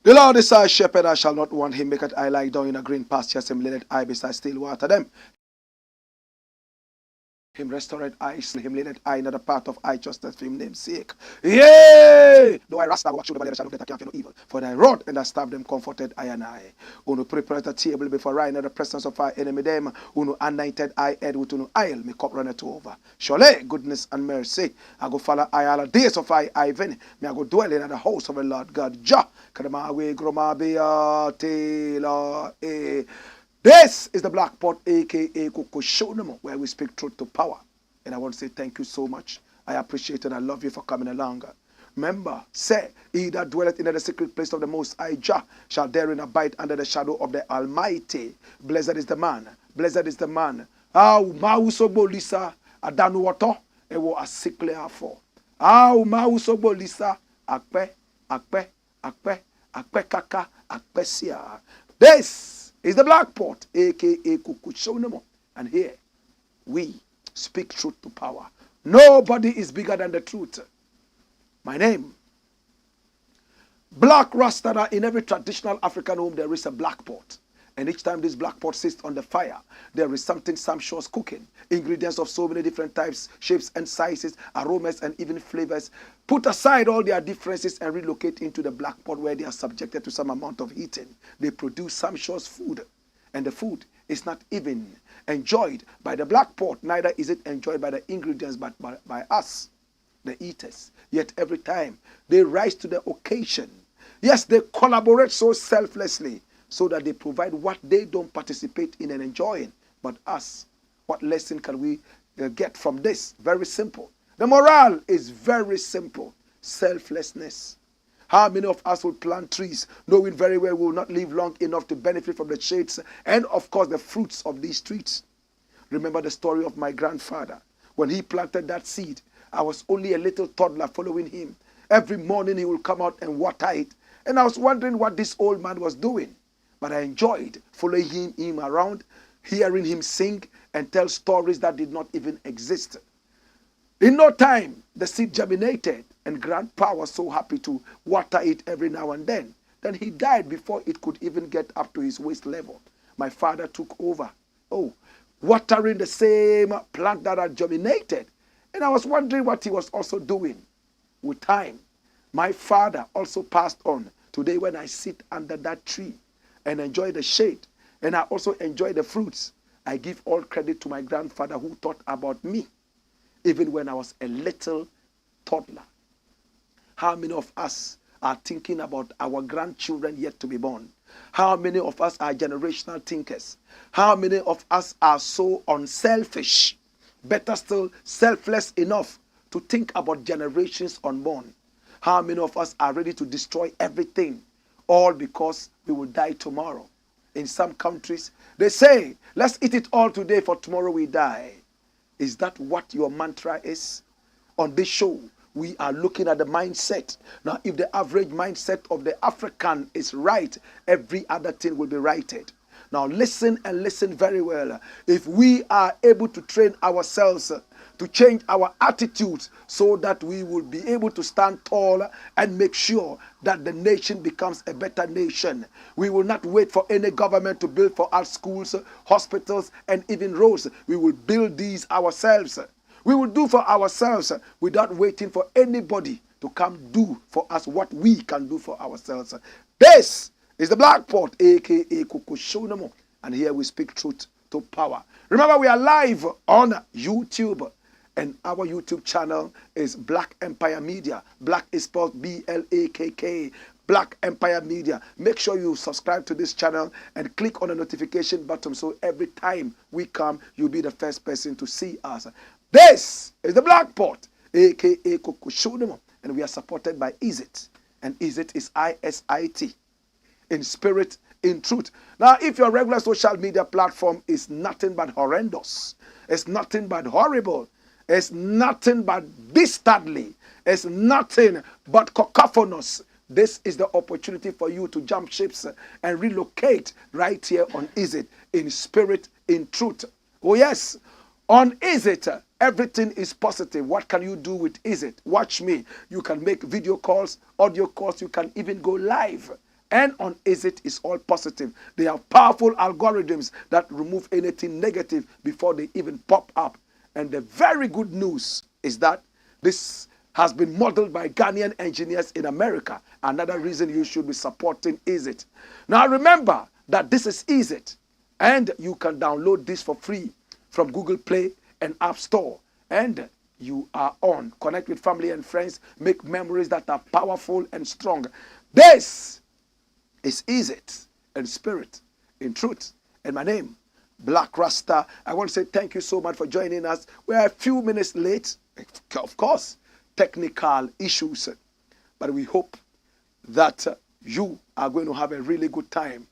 The Lord is our shepherd, I shall not want. Him maketh I lie down in a green pasture, him leadeth I beside still water. Them him restored I, him leadeth I in the path of righteousness for him name's sake. Yea! Though I RASTA walk through the valley of the shadow of death, I can't fear no evil. For thy rod and thy staff them comforted I and I. Who prepare a table before I in the presence of our enemy them. Who anointed I head with no oil, my cup runneth over. Surely goodness and mercy, I go follow I all the days of I even. May I go dwell in the house of the Lord God. Jah, kadamawe gromabia tela eh. This is the Black Pot, aka Kukushonamo, where we speak truth to power. And I want to say thank you so much. I appreciate it and I love you for coming along. Remember, say, he that dwelleth in the secret place of the Most High Jah shall therein abide under the shadow of the Almighty. Blessed is the man. Blessed is the man. Mausobo Lisa, Adanu Wato, ewo asikle afo. Mausobo Lisa, akpe kaka, akpe sia. This is the Black Pot, aka Kukushonamo. And here we speak truth to power. Nobody is bigger than the truth. My name, Black Rasta. In every traditional African home there is a black pot. And each time this black pot sits on the fire, there is something sumptuous cooking. Ingredients of so many different types, shapes and sizes, aromas and even flavors. Put aside all their differences and relocate into the black pot where they are subjected to some amount of heating. They produce sumptuous food. And the food is not even enjoyed by the black pot. Neither is it enjoyed by the ingredients, but by us, the eaters. Yet every time they rise to the occasion. Yes, they collaborate so selflessly, so that they provide what they don't participate in and enjoying. But us, what lesson can we get from this? Very simple. The morale is very simple. Selflessness. How many of us will plant trees knowing very well we will not live long enough to benefit from the shades and of course the fruits of these trees? Remember the story of my grandfather. When he planted that seed, I was only a little toddler following him. Every morning he would come out and water it. And I was wondering what this old man was doing. But I enjoyed following him around, hearing him sing and tell stories that did not even exist. In no time, the seed germinated and Grandpa was so happy to water it every now and then. Then he died before it could even get up to his waist level. My father took over, watering the same plant that had germinated. And I was wondering what he was also doing. With time, my father also passed on. Today when I sit under that tree and enjoy the shade, and I also enjoy the fruits, I give all credit to my grandfather who thought about me, even when I was a little toddler. How many of us are thinking about our grandchildren yet to be born? How many of us are generational thinkers? How many of us are so unselfish, better still, selfless enough to think about generations unborn? How many of us are ready to destroy everything, all because we will die tomorrow? In some countries, they say, let's eat it all today for tomorrow we die. Is that what your mantra is? On this show, we are looking at the mindset. Now, if the average mindset of the African is right, every other thing will be righted. Now, listen and listen very well. If we are able to train ourselves to change our attitudes so that we will be able to stand tall and make sure that the nation becomes a better nation. We will not wait for any government to build for our schools, hospitals, and even roads. We will build these ourselves. We will do for ourselves without waiting for anybody to come do for us what we can do for ourselves. This is the Black Pot, aka Kukushonamo, and here we speak truth to power. Remember, we are live on YouTube, and our YouTube channel is Blakk Empire Media. Blakk is spelled B-L-A-K-K. Blakk Empire Media. Make sure you subscribe to this channel and click on the notification button so every time we come, you'll be the first person to see us. This is the Blakk Pot, aka Kokoshonimo, and we are supported by ISIT. And ISIT is ISIT, in spirit, in truth. Now, if your regular social media platform is nothing but horrendous, it's nothing but horrible, it's nothing but dastardly, it's nothing but cacophonous, this is the opportunity for you to jump ships and relocate right here on ISIT, in spirit, in truth. Oh yes, on ISIT, everything is positive. What can you do with ISIT? Watch me. You can make video calls, audio calls, you can even go live. And on ISIT is all positive. They have powerful algorithms that remove anything negative before they even pop up. And the very good news is that this has been modeled by Ghanaian engineers in America. Another reason you should be supporting ISIT. Now remember that this is ISIT, and you can download this for free from Google Play and App Store. And you are on. Connect with family and friends. Make memories that are powerful and strong. This is ISIT in spirit, in truth. And my name, Blakk Rasta. I want to say thank you so much for joining us. We are a few minutes late, of course, technical issues, but we hope that you are going to have a really good time.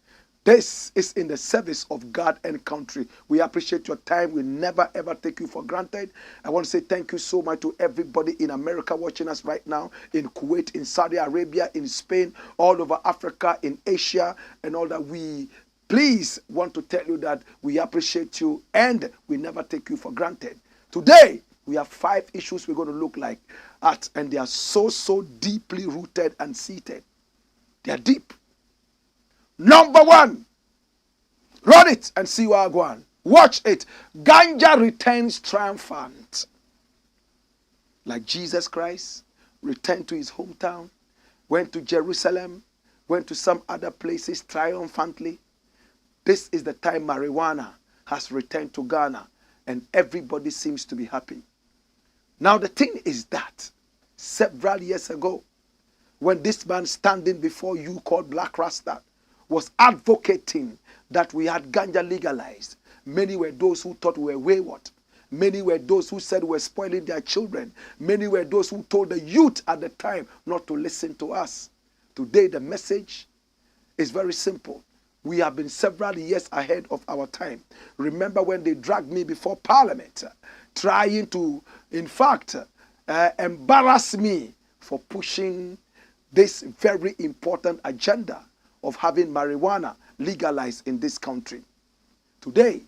This is in the service of God and country. We appreciate your time. We never ever take you for granted. I want to say thank you so much to everybody in America watching us right now, in Kuwait, in Saudi Arabia, in Spain, all over Africa, in Asia, and all that. We please want to tell you that we appreciate you and we never take you for granted. Today, we have 5 issues we're going to look at, and they are so deeply rooted and seated. They are deep. Number 1, run it and see where I go on. Watch it. Ganja returns triumphant. Like Jesus Christ returned to his hometown, went to Jerusalem, went to some other places triumphantly. This is the time marijuana has returned to Ghana, and everybody seems to be happy. Now the thing is that several years ago, when this man standing before you called Blakk Rasta was advocating that we had ganja legalized, many were those who thought we were wayward. Many were those who said we were spoiling their children. Many were those who told the youth at the time not to listen to us. Today the message is very simple. We have been several years ahead of our time. Remember when they dragged me before Parliament, trying to, in fact, embarrass me for pushing this very important agenda of having marijuana legalized in this country. Today,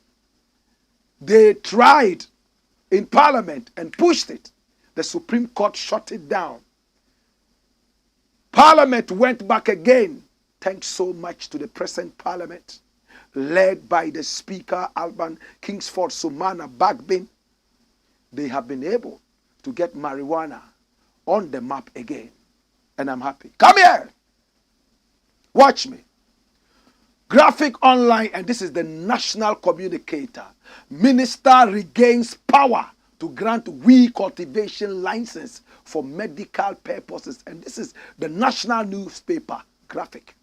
they tried in Parliament and pushed it. The Supreme Court shut it down. Parliament went back again. Thanks so much to the present Parliament, led by the Speaker, Alban Kingsford Sumana Bagbin. They have been able to get marijuana on the map again. And I'm happy. Come here. Watch me. Graphic Online, and this is the national communicator. Minister regains power to grant weed cultivation license for medical purposes. And this is the national newspaper, Graphic.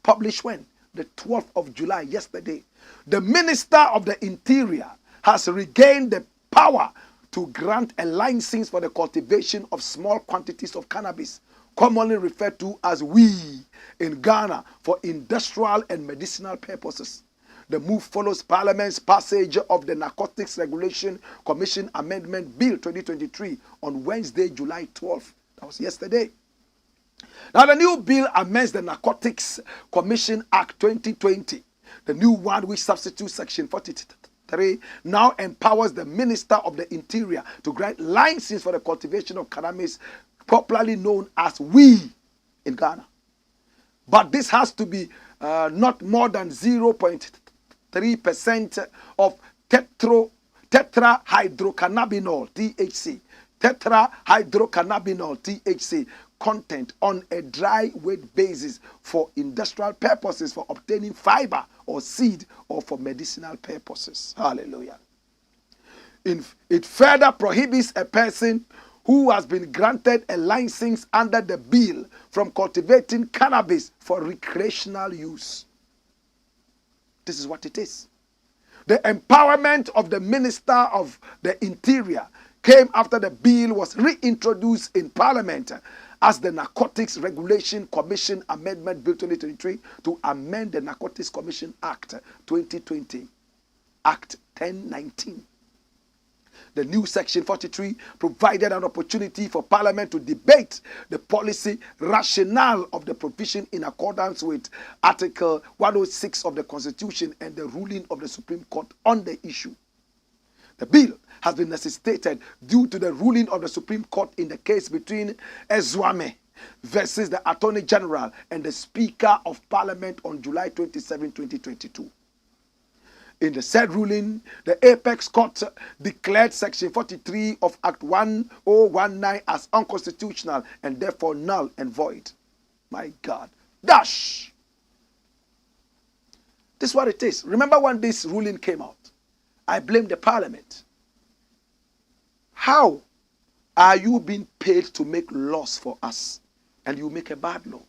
Published when? The 12th of July, yesterday. The Minister of the Interior has regained the power to grant a license for the cultivation of small quantities of cannabis, commonly referred to as weed, in Ghana for industrial and medicinal purposes. The move follows Parliament's passage of the Narcotics Regulation Commission Amendment Bill 2023 on Wednesday, July 12th. That was yesterday. Now, the new bill amends the Narcotics Commission Act 2020. The new one, which substitutes Section 43, now empowers the Minister of the Interior to grant license for the cultivation of cannabis, popularly known as weed, in Ghana. But this has to be not more than 0.3% of tetrahydrocannabinol, THC. Tetrahydrocannabinol, THC, content on a dry weight basis for industrial purposes, for obtaining fiber or seed, or for medicinal purposes. Hallelujah. It further prohibits a person who has been granted a license under the bill from cultivating cannabis for recreational use. This is what it is. The empowerment of the Minister of the Interior came after the bill was reintroduced in Parliament as the Narcotics Regulation Commission Amendment Bill 2023 to amend the Narcotics Commission Act 2020, Act 1019. The new Section 43 provided an opportunity for Parliament to debate the policy rationale of the provision in accordance with Article 106 of the Constitution and the ruling of the Supreme Court on the issue. The bill has been necessitated due to the ruling of the Supreme Court in the case between Ezwame versus the Attorney General and the Speaker of Parliament on July 27, 2022. In the said ruling, the Apex Court declared Section 43 of Act 1019 as unconstitutional and therefore null and void. My God. Dash! This is what it is. Remember when this ruling came out? I blame the Parliament. How are you being paid to make laws for us and you make a bad law?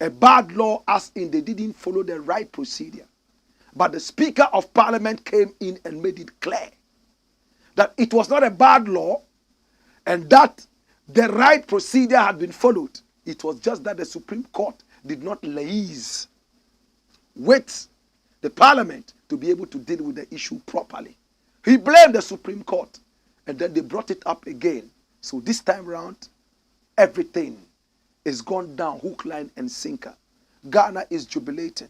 A bad law as in they didn't follow the right procedure. But the Speaker of Parliament came in and made it clear that it was not a bad law and that the right procedure had been followed. It was just that the Supreme Court did not liaise with the Parliament to be able to deal with the issue properly. He blamed the Supreme Court and then they brought it up again. So this time around, everything is gone down hook, line, and sinker. Ghana is jubilating.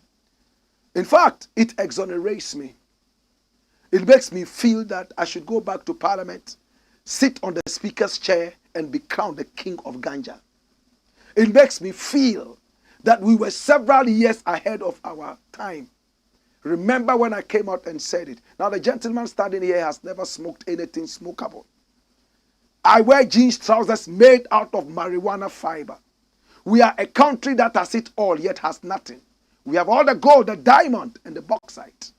In fact, it exonerates me. It makes me feel that I should go back to Parliament, sit on the Speaker's chair, and be crowned the King of Ganja. It makes me feel that we were several years ahead of our time. Remember when I came out and said it. Now the gentleman standing here has never smoked anything smokable. I wear jeans trousers made out of marijuana fiber. We are a country that has it all yet has nothing. We have all the gold, the diamond, and the bauxite.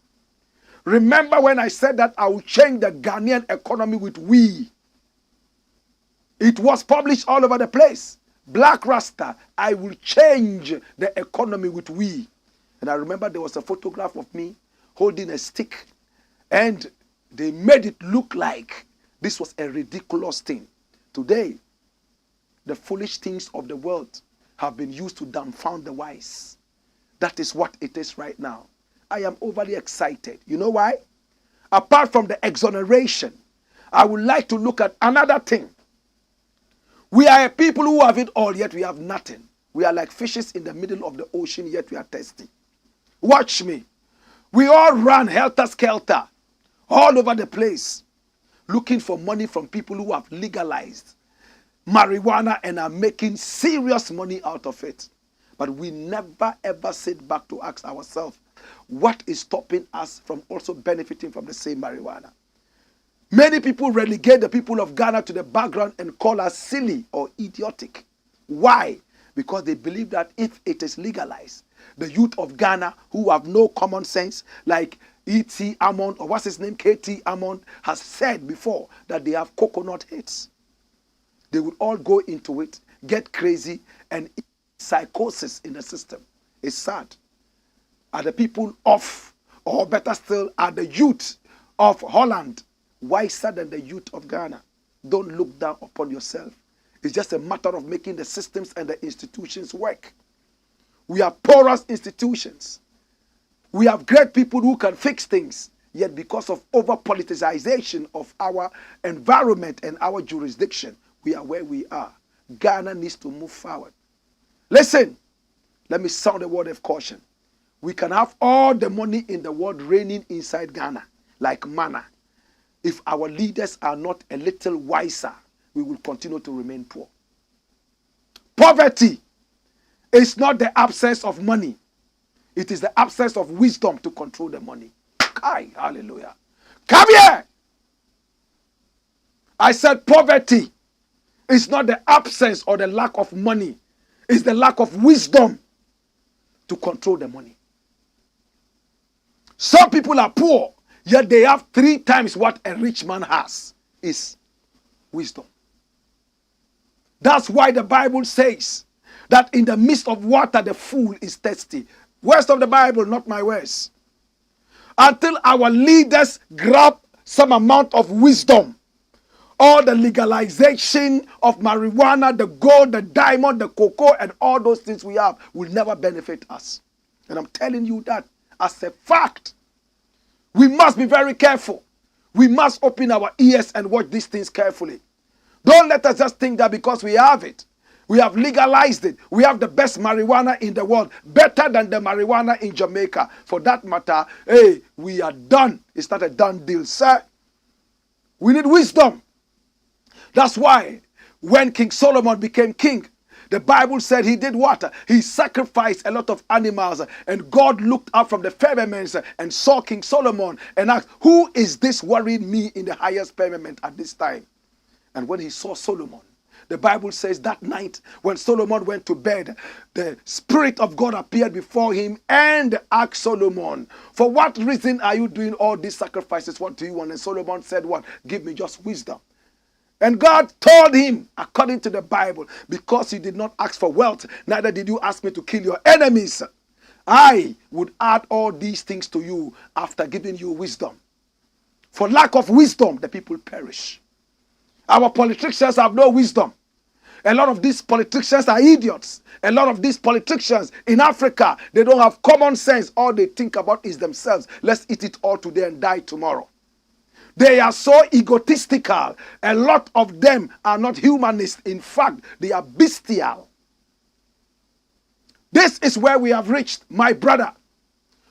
Remember when I said that I will change the Ghanaian economy with we? It was published all over the place. Blakk RASTA, I will change the economy with we. And I remember there was a photograph of me holding a stick. And they made it look like this was a ridiculous thing. Today, the foolish things of the world have been used to dumbfound the wise. That is what it is right now. I am overly excited. You know why? Apart from the exoneration, I would like to look at another thing. We are a people who have it all, yet we have nothing. We are like fishes in the middle of the ocean, yet we are thirsty. Watch me. We all run helter-skelter all over the place, looking for money from people who have legalized marijuana and are making serious money out of it. But we never ever sit back to ask ourselves, what is stopping us from also benefiting from the same marijuana? Many people relegate the people of Ghana to the background and call us silly or idiotic. Why? Because they believe that if it is legalized, the youth of Ghana who have no common sense, like E.T. Amon or what's his name, K.T. Amon, has said before that they have coconut heads. They would all go into it, get crazy, and psychosis in the system. It's sad. Are the people of, or better still, are the youth of Holland wiser than the youth of Ghana? Don't look down upon yourself. It's just a matter of making the systems and the institutions work. We have porous institutions. We have great people who can fix things. Yet because of over-politicization of our environment and our jurisdiction, we are where we are. Ghana needs to move forward. Listen, let me sound a word of caution. We can have all the money in the world raining inside Ghana, like manna. If our leaders are not a little wiser, we will continue to remain poor. Poverty is not the absence of money. It is the absence of wisdom to control the money. Kai, hallelujah. Come here. I said poverty It's not the absence or the lack of money. It's the lack of wisdom to control the money. Some people are poor, yet they have 3 times what a rich man has. Is wisdom. That's why the Bible says that in the midst of water the fool is thirsty. Words of the Bible, not my words. Until our leaders grab some amount of wisdom, all the legalization of marijuana, the gold, the diamond, the cocoa, and all those things we have will never benefit us. And I'm telling you that as a fact. We must be very careful. We must open our ears and watch these things carefully. Don't let us just think that because we have it, we have legalized it, we have the best marijuana in the world, better than the marijuana in Jamaica. For that matter, hey, we are done. It's not a done deal, sir. We need wisdom. That's why when King Solomon became king, the Bible said he did what? He sacrificed a lot of animals, and God looked up from the firmament and saw King Solomon and asked, who is this worrying me in the highest firmament at this time? And when he saw Solomon, the Bible says that night when Solomon went to bed, the Spirit of God appeared before him and asked Solomon, for what reason are you doing all these sacrifices? What do you want? And Solomon said, what? Give me just wisdom. And God told him, according to the Bible, because you did not ask for wealth, neither did you ask me to kill your enemies, I would add all these things to you after giving you wisdom. For lack of wisdom, the people perish. Our politicians have no wisdom. A lot of these politicians are idiots. A lot of these politicians in Africa, they don't have common sense. All they think about is themselves. Let's eat it all today and die tomorrow. They are so egotistical. A lot of them are not humanist. In fact, they are bestial. This is where we have reached, my brother.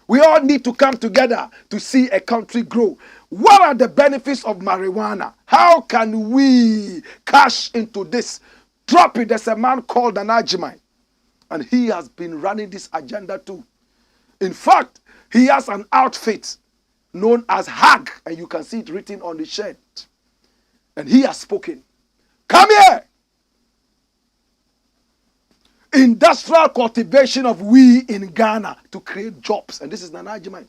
We all need to come together to see a country grow. What are the benefits of marijuana? How can we cash into this? Drop it. There's a man called NANA-ADDO, and he has been running this agenda too. In fact, he has an outfit known as HAG, and you can see it written on the shirt. And he has spoken. Come here! Industrial cultivation of weed in Ghana to create jobs. And this is NANA-ADDO.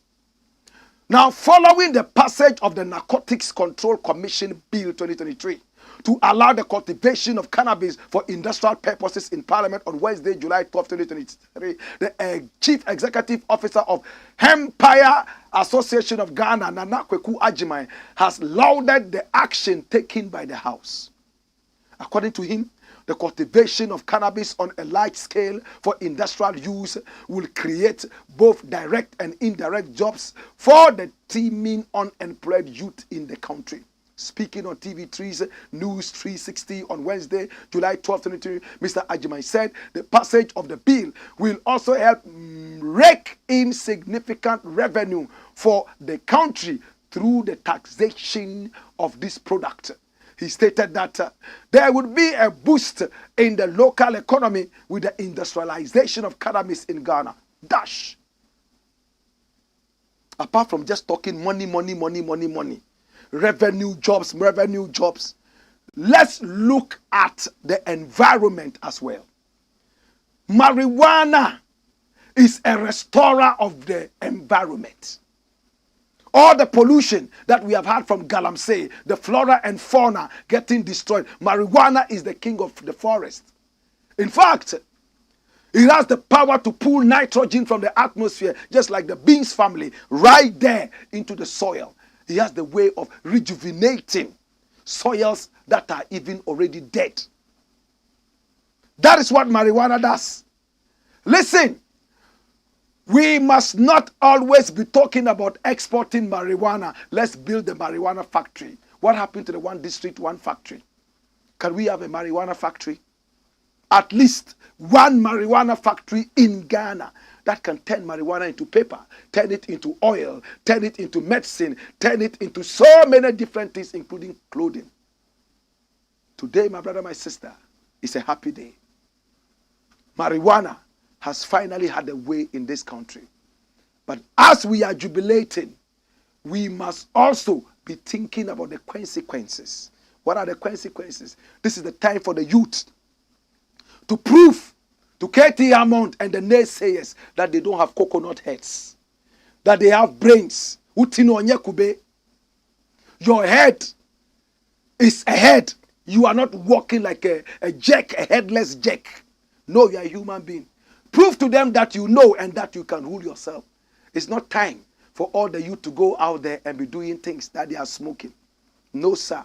Now, following the passage of the Narcotics Control Commission Bill 2023 to allow the cultivation of cannabis for industrial purposes in Parliament on Wednesday, July 12, 2023, the Chief Executive Officer of Empire Association of Ghana, NANA-ADDO, has lauded the action taken by the House. According to him, the cultivation of cannabis on a large scale for industrial use will create both direct and indirect jobs for the teeming unemployed youth in the country. Speaking on TV3's News 360 on Wednesday, July 12, 2023, Mr. ADDO said the passage of the bill will also help rake in significant revenue for the country through the taxation of this product. He stated that there would be a boost in the local economy with the industrialization of cannabis in Ghana. Dash. Apart from just talking money, revenue jobs, let's look at the environment as well. Marijuana is a restorer of the environment. All the pollution that we have had from Galamsey, the flora and fauna getting destroyed. Marijuana is the king of the forest. In fact, it has the power to pull nitrogen from the atmosphere, just like the beans family, right there into the soil. It has the way of rejuvenating soils that are even already dead. That is what marijuana does. Listen. We must not always be talking about exporting marijuana. Let's build a marijuana factory. What happened to the one district, one factory? Can we have a marijuana factory? At least one marijuana factory in Ghana that can turn marijuana into paper, turn it into oil, turn it into medicine, turn it into so many different things, including clothing. Today, my brother, my sister, is a happy day. Marijuana has finally had a way in this country. But as we are jubilating, we must also be thinking about the consequences What are the consequences? This is the time for the youth to prove to KT Amount and the naysayers that they don't have coconut heads, that they have brains. Your head is a head. You are not walking like a jack, a headless jack. No, you are a human being. Prove to them that you know and that you can rule yourself. It's not time for all the youth to go out there and be doing things that they are smoking. No, sir.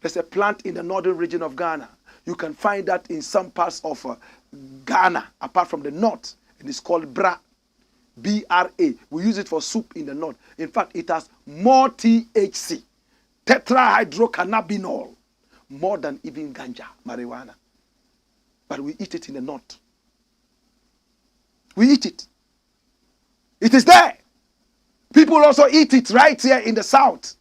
There's a plant in the northern region of Ghana. You can find that in some parts of Ghana, apart from the north. And it's called Bra. B-R-A. We use it for soup in the north. In fact, it has more THC, tetrahydrocannabinol, more than even ganja, marijuana. But we eat it in the north. We eat it. It is there. People also eat it right here in the south.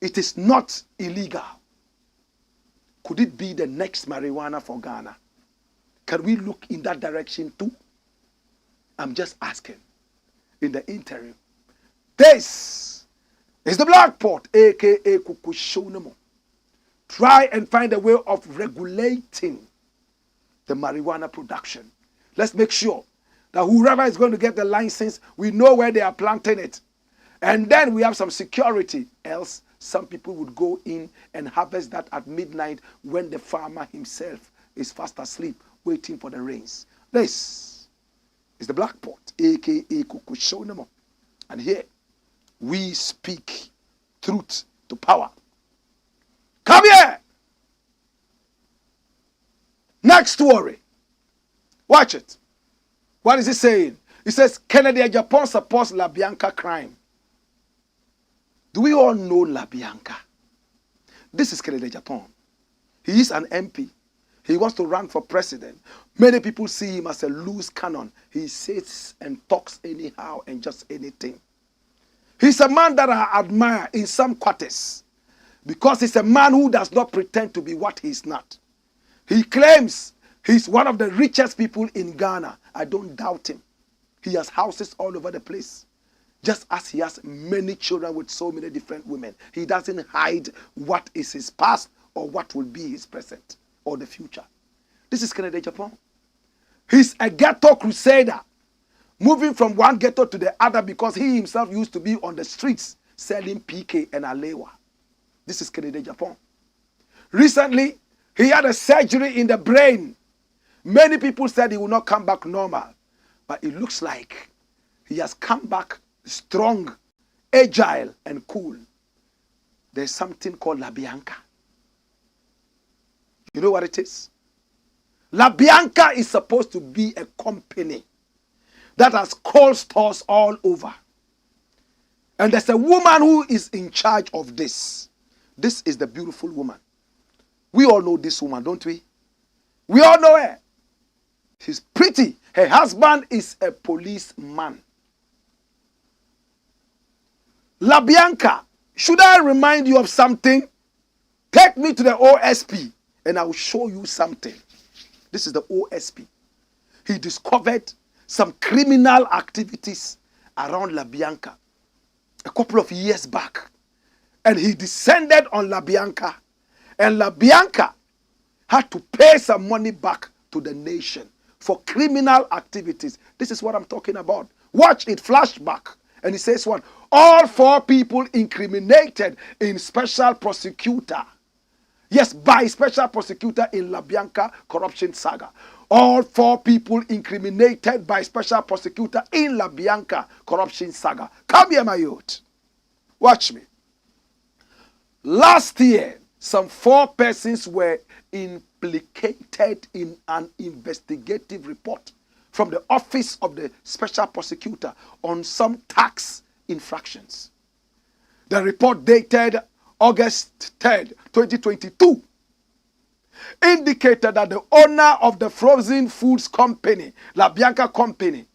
It is not illegal. Could it be the next marijuana for Ghana? Can we look in that direction too? I'm just asking. In the interim. This is the Blakk Pot, aka Kukushonemo. Try and find a way of regulating the marijuana production. Let's make sure that whoever is going to get the license, we know where they are planting it. And then we have some security. Else, some people would go in and harvest that at midnight when the farmer himself is fast asleep, waiting for the rains. This is the Blakk Pot, aka Kukushonemo. And here, we speak truth to power. Come here! Next story. Watch it. What is it saying? It says, Agyapong supports Labianca crime. Do we all know Labianca? This is Agyapong. He is an MP. He wants to run for president. Many people see him as a loose cannon. He sits and talks anyhow and just anything. He's a man that I admire in some quarters because he's a man who does not pretend to be what he's not. He claims he's one of the richest people in Ghana. I don't doubt him. He has houses all over the place. Just as he has many children with so many different women. He doesn't hide what is his past or what will be his present or the future. This is Agyapong. He's a ghetto crusader, moving from one ghetto to the other because he himself used to be on the streets selling PK and Alewa. This is Agyapong. Recently, he had a surgery in the brain. Many people said he will not come back normal. But it looks like he has come back strong, agile, and cool. There's something called Labianca. You know what it is? Labianca is supposed to be a company that has cold stores all over. And there's a woman who is in charge of this. This is the beautiful woman. We all know this woman, don't we? We all know her. She's pretty. Her husband is a policeman. Labianca, should I remind you of something? Take me to the OSP and I will show you something. This is the OSP. He discovered some criminal activities around Labianca a couple of years back. And he descended on Labianca. And Labianca had to pay some money back to the nation for criminal activities. This is what I'm talking about. Watch it, flashback. And he says what? All 4 people incriminated in special prosecutor. Yes, by special prosecutor in Labianca corruption saga. All 4 people incriminated by special prosecutor in Labianca corruption saga. Come here, my youth. Watch me. Last year, some 4 persons were implicated in an investigative report from the office of the special prosecutor on some tax infractions. The report dated August 3rd, 2022, indicated that the owner of the frozen foods company, Labianca Company,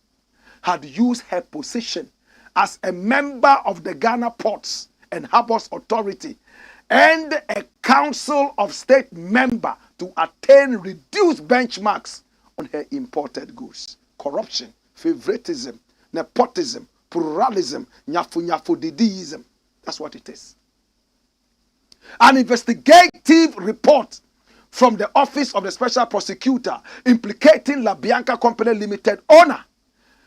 had used her position as a member of the Ghana Ports and Harbors Authority and a Council of State member to attain reduced benchmarks on her imported goods. Corruption, favoritism, nepotism, pluralism, nyafu-nyafu-didiism. That's what it is. An investigative report from the Office of the Special Prosecutor implicating Labianca Company Limited owner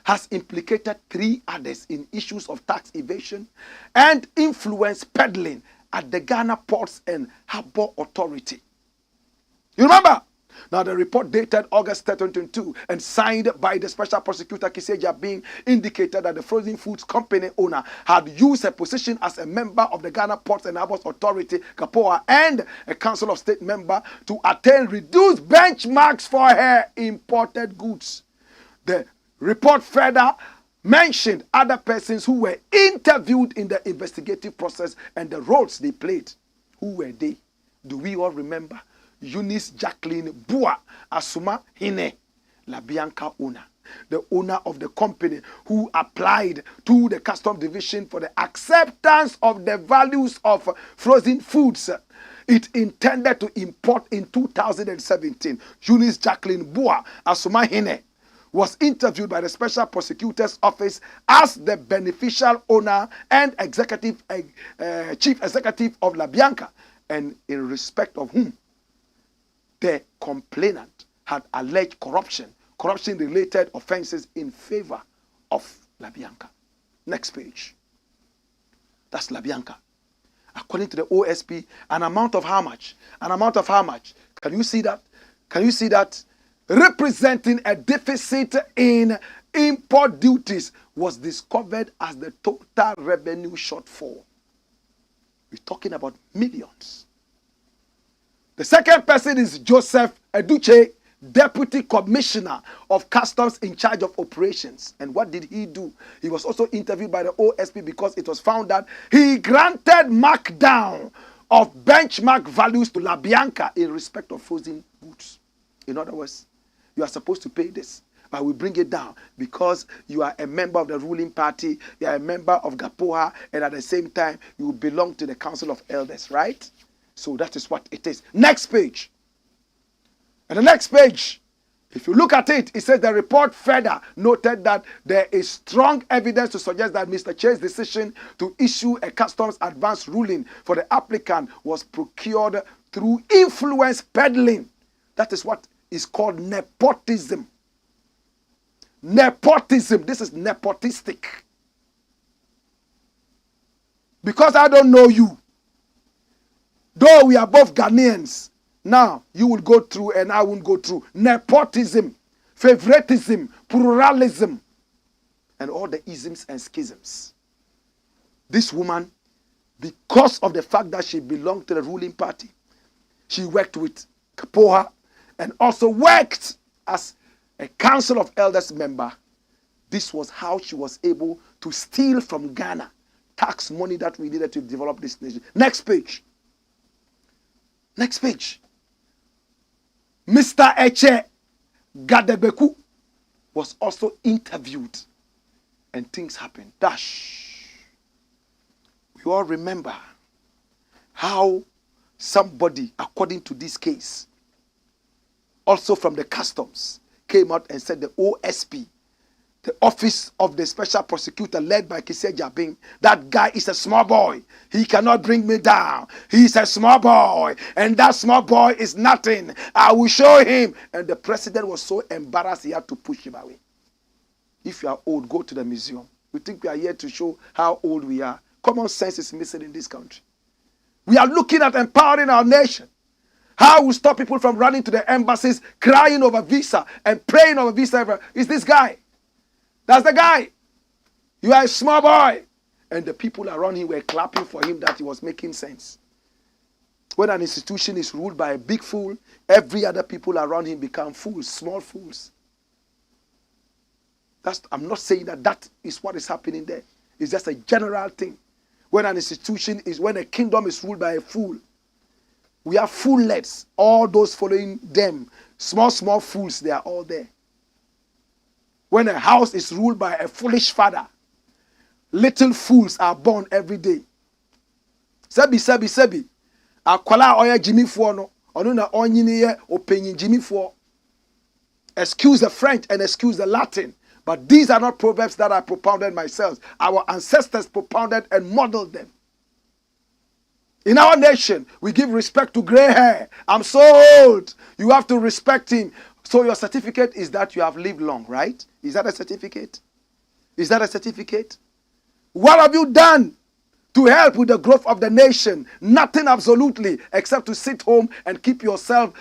has implicated 3 others in issues of tax evasion and influence peddling at the Ghana Ports and Harbour Authority. You remember? Now, the report dated August 2022 and signed by the Special Prosecutor Agyapong indicated that the frozen foods company owner had used her position as a member of the Ghana Ports and Harbour Authority, GAPOA, and a Council of State member to attain reduced benchmarks for her imported goods. The report further mentioned other persons who were interviewed in the investigative process and the roles they played. Who were they? Do we all remember? Eunice Jacqueline Bua Asuma Hine, Labianca owner, the owner of the company who applied to the Customs Division for the acceptance of the values of frozen foods it intended to import in 2017. Eunice Jacqueline Bua Asuma Hine was interviewed by the Special Prosecutor's Office as the beneficial owner and chief executive of Labianca, and in respect of whom the complainant had alleged corruption-related offenses in favor of Labianca. Next page. That's Labianca. According to the OSP, an amount of how much? An amount of how much? Can you see that? Can you see that? Representing a deficit in import duties was discovered as the total revenue shortfall. We're talking about millions. The second person is Joseph Eduche, Deputy Commissioner of Customs in charge of operations. And what did he do? He was also interviewed by the OSP because it was found that he granted markdown of benchmark values to Labianca in respect of frozen goods. In other words, you are supposed to pay this, but we bring it down because you are a member of the ruling party, you are a member of GAPOA, and at the same time, you belong to the Council of Elders, right? So that is what it is. Next page. And the next page, if you look at it, it says the report further noted that there is strong evidence to suggest that Mr. Che's decision to issue a customs advance ruling for the applicant was procured through influence peddling. That is what is called nepotism. Nepotism. This is nepotistic. Because I don't know you, though we are both Ghanaians, now you will go through and I won't go through. Nepotism, favoritism, pluralism, and all the isms and schisms. This woman, because of the fact that she belonged to the ruling party, she worked with GAPOA and also worked as a Council of Elders member. This was how she was able to steal from Ghana tax money that we needed to develop this nation. Next page. Next page. Mr. Eche Gadebeku was also interviewed and things happened. Dash. We all remember how somebody, according to this case, also from the customs, came out and said the OSP, the Office of the Special Prosecutor led by Agyapong, that guy is a small boy. He cannot bring me down. He's a small boy. And that small boy is nothing. I will show him. And the president was so embarrassed he had to push him away. If you are old, go to the museum. We think we are here to show how old we are. Common sense is missing in this country. We are looking at empowering our nation. How we stop people from running to the embassies, crying over visa and praying over visa. Is this guy? That's the guy. You are a small boy. And the people around him were clapping for him that he was making sense. When an institution is ruled by a big fool, every other people around him become fools, small fools. I'm not saying that is what is happening there. It's just a general thing. When when a kingdom is ruled by a fool, we have foollets, all those following them, small fools, they are all there. When a house is ruled by a foolish father, little fools are born every day. Sebi. Akwala oya Jimmy no. Onu na onyini openyin Jimmy Excuse the French and excuse the Latin. But these are not proverbs that I propounded myself. Our ancestors propounded and modeled them. In our nation, we give respect to gray hair. I'm so old. You have to respect him. So your certificate is that you have lived long, right? Is that a certificate? Is that a certificate? What have you done to help with the growth of the nation? Nothing absolutely, except to sit home and keep yourself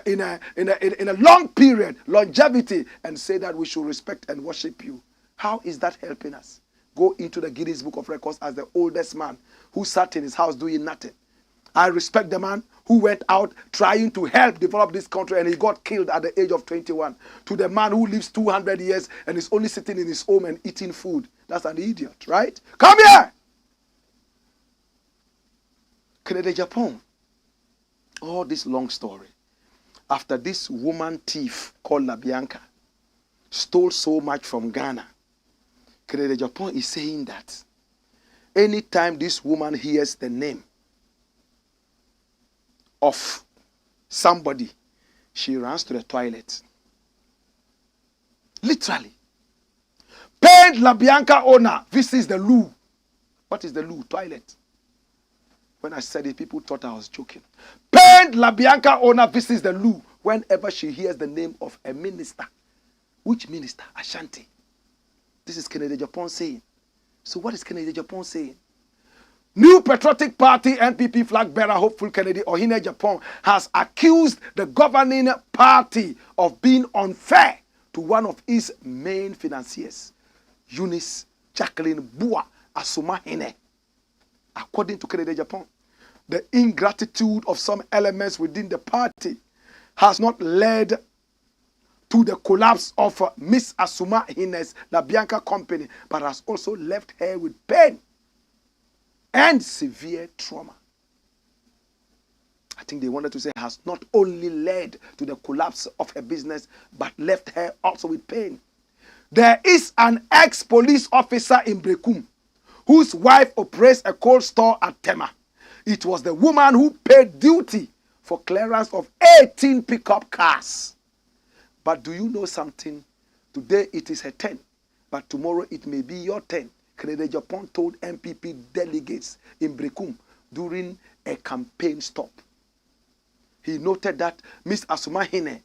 in a long period, longevity, and say that we should respect and worship you. How is that helping us? Go into the Guinness Book of Records as the oldest man who sat in his house doing nothing. I respect the man who went out trying to help develop this country and he got killed at the age of 21. To the man who lives 200 years and is only sitting in his home and eating food. That's an idiot, right? Come here! Agyapong. All this long story. After this woman thief called Labianca stole so much from Ghana, Agyapong is saying that anytime this woman hears the name of somebody, she runs to the toilet. Literally. Paid Labianca owner visits the loo. What is the loo? Toilet. When I said it, people thought I was joking. Paid Labianca owner visits the loo whenever she hears the name of a minister. Which minister? Ashanti. This is Agyapong saying. So what is Agyapong saying? New Patriotic Party NPP flag bearer hopeful Kennedy Agyapong has accused the governing party of being unfair to one of its main financiers, Eunice Jacqueline Bua Asumahene. According to Agyapong, the ingratitude of some elements within the party has not led to the collapse of Miss Asumahine's Labianca company, but has also left her with pain and severe trauma. I think they wanted to say has not only led to the collapse of her business, but left her also with pain. There is an ex-police officer in Blakk whose wife operates a cold store at Tema. It was the woman who paid duty for clearance of 18 pickup cars. But do you know something? Today it is her turn, but tomorrow it may be your turn. Agyapong told MPP delegates in Blakk during a campaign stop. He noted that Miss Asumahene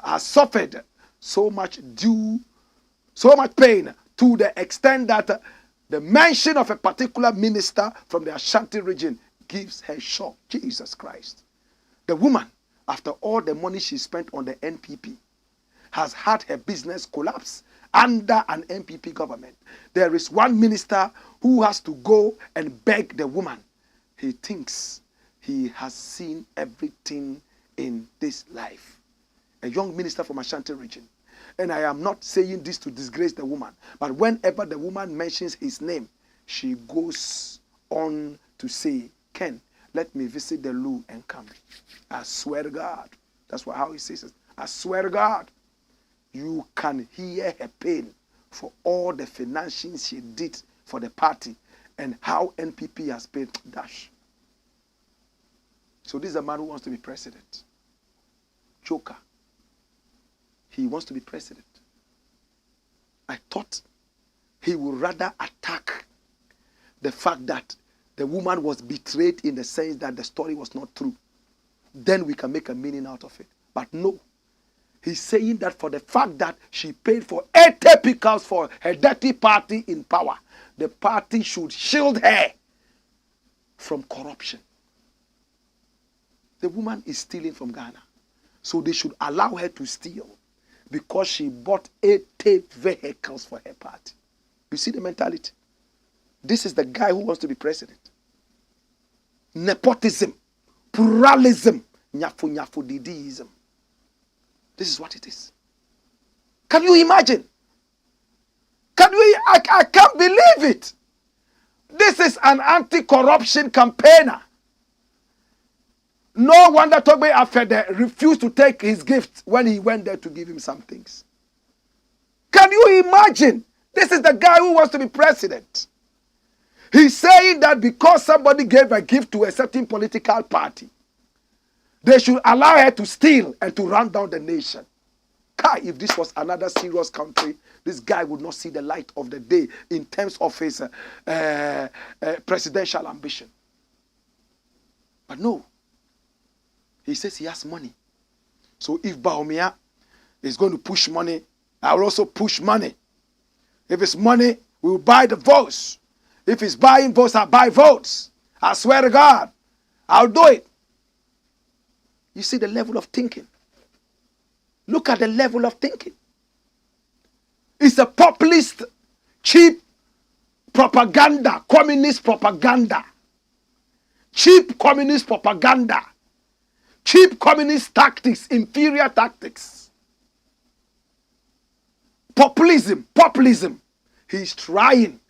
has suffered so much pain to the extent that the mention of a particular minister from the Ashanti region gives her shock. Jesus Christ. The woman, after all the money she spent on the NPP, has had her business collapse under an NPP government. There is one minister who has to go and beg the woman. He thinks he has seen everything in this life. A young minister from Ashanti region. And I am not saying this to disgrace the woman, but whenever the woman mentions his name, she goes on to say, Ken, let me visit the loo and come. I swear to God. That's how he says it. I swear to God. You can hear her pain for all the financing she did for the party and how NPP has paid dash. So this is a man who wants to be president. Joker. He wants to be president. I thought he would rather attack the fact that the woman was betrayed in the sense that the story was not true. Then we can make a meaning out of it. But no. He's saying that for the fact that she paid for 80 pickups for her dirty party in power, the party should shield her from corruption. The woman is stealing from Ghana. So they should allow her to steal because she bought 80 vehicles for her party. You see the mentality? This is the guy who wants to be president. Nepotism, pluralism, nyafu didiism. This is what it is. Can you imagine? I can't believe it. This is an anti-corruption campaigner. No wonder Togbe Afede refused to take his gift when he went there to give him some things. Can you imagine? This is the guy who wants to be president. He's saying that because somebody gave a gift to a certain political party, they should allow her to steal and to run down the nation. If this was another serious country, this guy would not see the light of the day in terms of his presidential ambition. But no. He says he has money. So if BAWUMIA is going to push money, I will also push money. If it's money, we will buy the votes. If it's buying votes, I'll buy votes. I swear to God, I'll do it. You see the level of thinking. Look at the level of thinking. It's a populist, cheap propaganda, communist propaganda. Cheap communist propaganda. Cheap communist tactics, inferior tactics. Populism. He's trying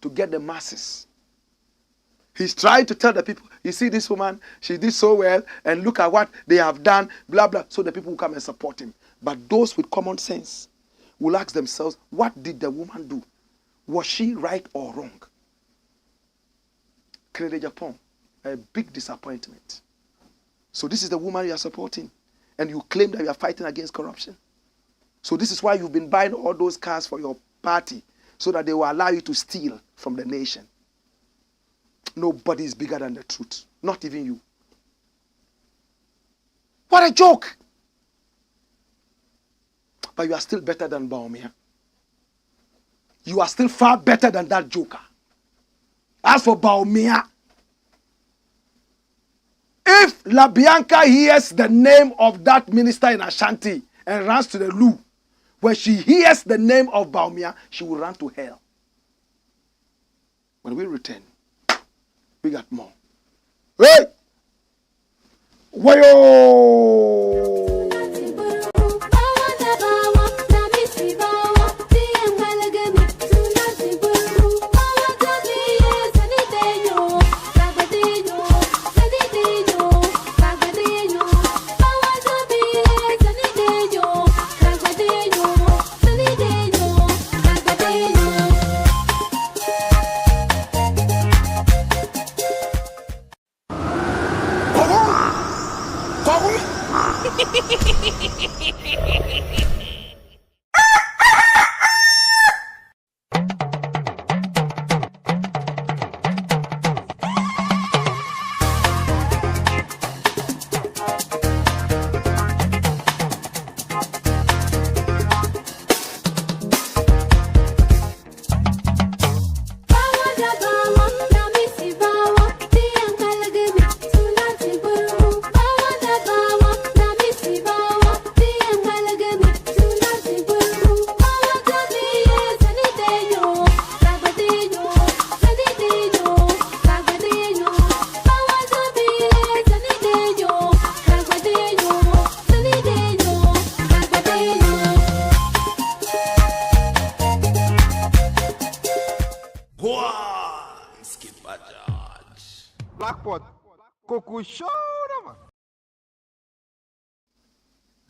to get the masses. He's trying to tell the people, you see this woman, she did so well, and look at what they have done, blah, blah, so the people will come and support him. But those with common sense will ask themselves, what did the woman do? Was she right or wrong? Agyapong, a big disappointment. So this is the woman you are supporting, and you claim that you are fighting against corruption. So this is why you've been buying all those cars for your party, so that they will allow you to steal from the nation. Nobody is bigger than the truth. Not even you. What a joke. But you are still better than BAWUMIA. You are still far better than that joker. As for BAWUMIA, if Labianca hears the name of that minister in Ashanti and runs to the loo, when she hears the name of BAWUMIA, she will run to hell. When we return, we got more. Hey! Wayo!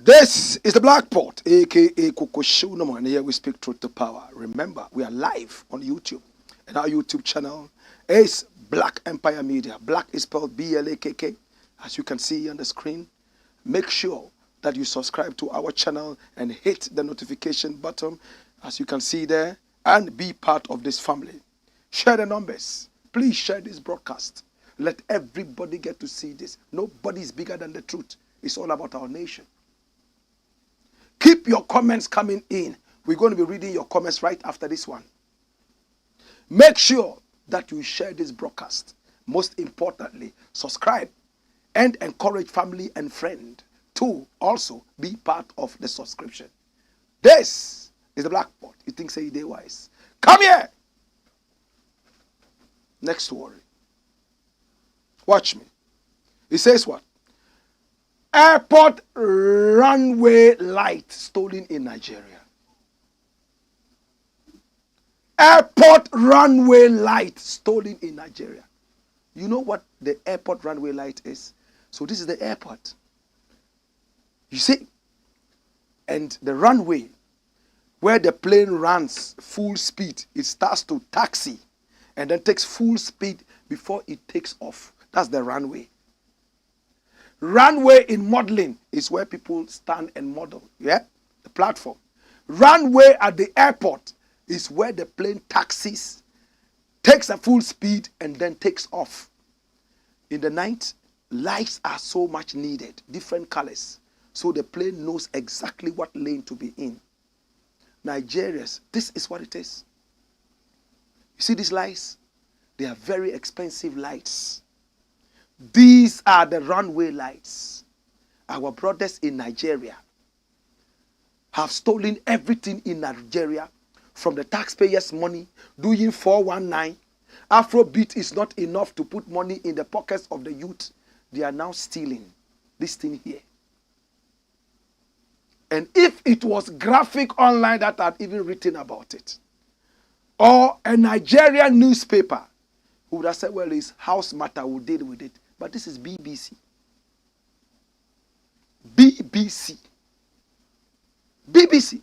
This is the Blakk Pot, aka Coco Show, and here we speak truth to power. Remember, we are live on YouTube, and our YouTube channel is Blakk Empire Media. Blakk is spelled B-L-A-K-K, as you can see on the screen. Make sure that you subscribe to our channel and hit the notification button, as you can see there, and be part of this family. Share the numbers. Please share this broadcast. Let everybody get to see this. Nobody is bigger than the truth. It's all about our nation. Keep your comments coming in. We're going to be reading your comments right after this one. Make sure that you share this broadcast. Most importantly, subscribe and encourage family and friend to also be part of the subscription. This is the Blakk Pot. You think say they wise. Come here. Next story. Watch me. It says what? Airport runway light stolen in Nigeria. Airport runway light stolen in Nigeria. You know what the airport runway light is? So this is the airport. You see? And the runway where the plane runs full speed, it starts to taxi and then takes full speed before it takes off. That's the runway. Runway in modeling is where people stand and model. Yeah? The platform. Runway at the airport is where the plane taxis, takes a full speed, and then takes off. In the night, lights are so much needed, different colors, so the plane knows exactly what lane to be in. Nigerians, this is what it is. You see these lights? They are very expensive lights. These are the runway lights. Our brothers in Nigeria have stolen everything in Nigeria from the taxpayers' money, doing 419. Afrobeat is not enough to put money in the pockets of the youth. They are now stealing this thing here. And if it was Graphic Online that had even written about it, or a Nigerian newspaper, who would have said, well, it's House Matter, will deal with it. But this is BBC. BBC. BBC.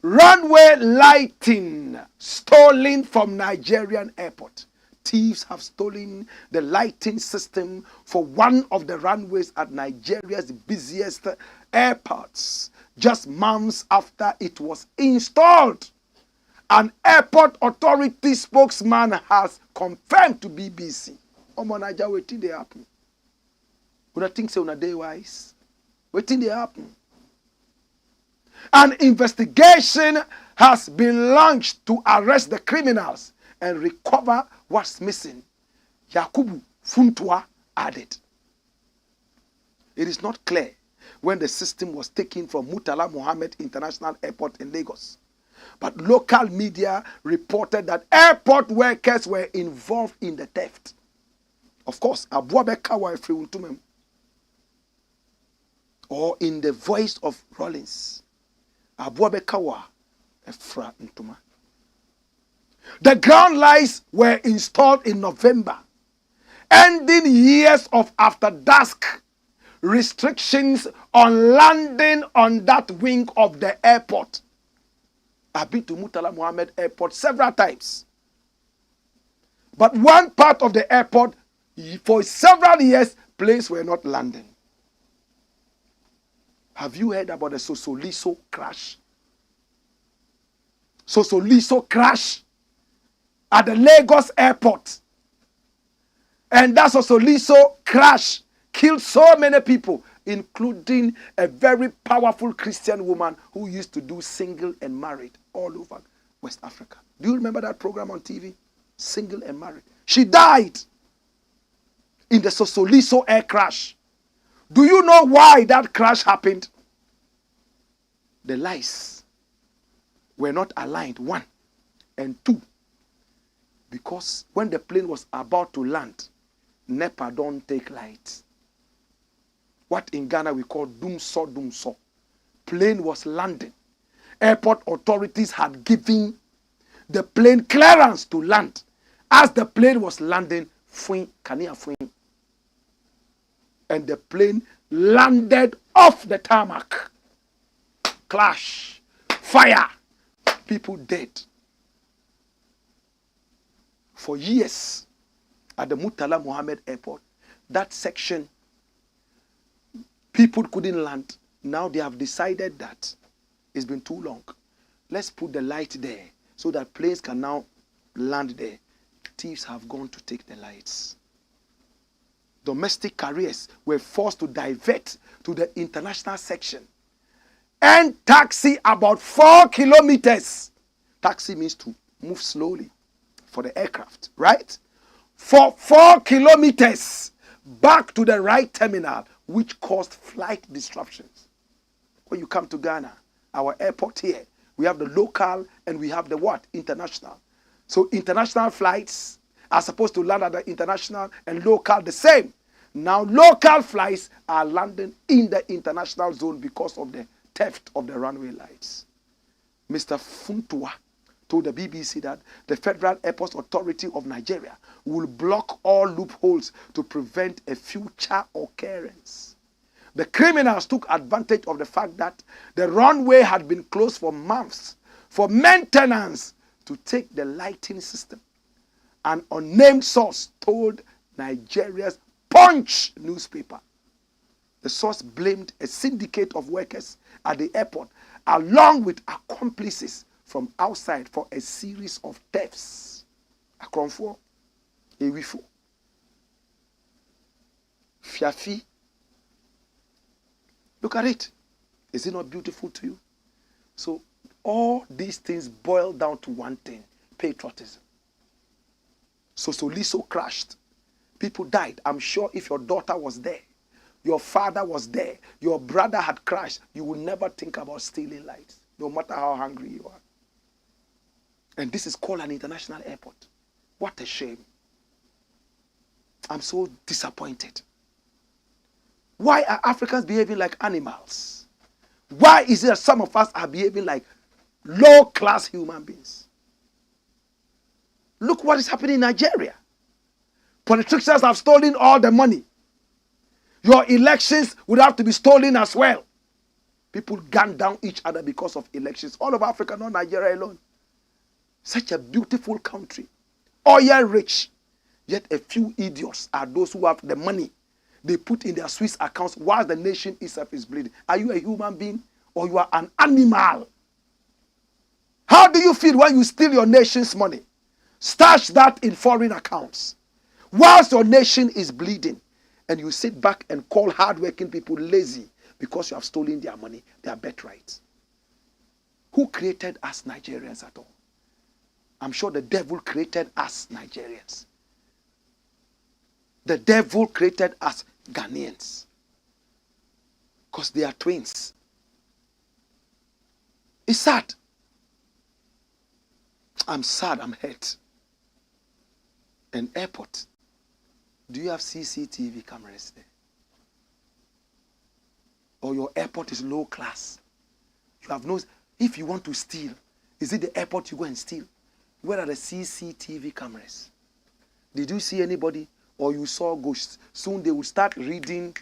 Runway lighting stolen from Nigerian airport. Thieves have stolen the lighting system for one of the runways at Nigeria's busiest airports just months after it was installed. An airport authority spokesman has confirmed to BBC. Omo Naija, wetin dey happen? Una think say una dey wise? Wetin dey happen? An investigation has been launched to arrest the criminals and recover what's missing. Yakubu Funtua added. It is not clear when the system was taken from Murtala Mohammed International Airport in Lagos, but local media reported that airport workers were involved in the theft. Of course, or in the voice of Rollins, the ground lights were installed in November, ending years of after dusk restrictions on landing on that wing of the airport. I've been to Murtala Mohammed Airport several times. But one part of the airport, for several years, planes were not landing. Have you heard about the Sosoliso crash? Sosoliso crash at the Lagos airport. And that Sosoliso crash killed so many people, including a very powerful Christian woman who used to do single and married all over West Africa. Do you remember that program on TV? Single and married. She died in the Sosoliso air crash. Do you know why that crash happened? The lights were not aligned, one. And two, because when the plane was about to land, NEPA don't take lights. What in Ghana we call dumso. Plane was landing. Airport authorities had given the plane clearance to land. As the plane was landing, and the plane landed off the tarmac. Clash, fire, people dead. For years at the Murtala Mohammed Airport, that section, people couldn't land. Now they have decided that it's been too long. Let's put the light there so that planes can now land there. Thieves have gone to take the lights. Domestic carriers were forced to divert to the international section and taxi about 4 kilometers. Taxi means to move slowly for the aircraft, right? For 4 kilometers back to the right terminal, which caused flight disruptions. When you come to Ghana, our airport here, we have the local and we have the what? International. So international flights are supposed to land at the international and local the same. Now local flights are landing in the international zone because of the theft of the runway lights. Mr. Funtua told the BBC that the Federal Airports Authority of Nigeria will block all loopholes to prevent a future occurrence. The criminals took advantage of the fact that the runway had been closed for months for maintenance to take the lighting system. An unnamed source told Nigeria's Punch newspaper. The source blamed a syndicate of workers at the airport along with accomplices from outside for a series of thefts. Akronfo, Ewifo. Fiafi. Look at it. Is it not beautiful to you? So all these things boil down to one thing: patriotism. So Soliso crashed. People died. I'm sure if your daughter was there, your father was there, your brother had crashed, you will never think about stealing lights, no matter how hungry you are. And this is called an international airport. What a shame. I'm so disappointed. Why are Africans behaving like animals? Why is it that some of us are behaving like low-class human beings? Look what is happening in Nigeria. Politicians have stolen all the money. Your elections would have to be stolen as well. People gun down each other because of elections. All over Africa, not Nigeria alone. Such a beautiful country. Oil rich. Yet a few idiots are those who have the money they put in their Swiss accounts while the nation itself is bleeding. Are you a human being or you are an animal? How do you feel when you steal your nation's money? Stash that in foreign accounts whilst your nation is bleeding, and you sit back and call hardworking people lazy because you have stolen their money, their birthright. Who created us Nigerians at all? I'm sure the devil created us Nigerians. The devil created us Ghanaians. Because they are twins. It's sad. I'm sad, I'm hurt. An airport. Do you have CCTV cameras there? Or your airport is low class? You have no... If you want to steal, is it the airport you go and steal? Where are the CCTV cameras? Did you see anybody? Or you saw ghosts? Soon they will start reading,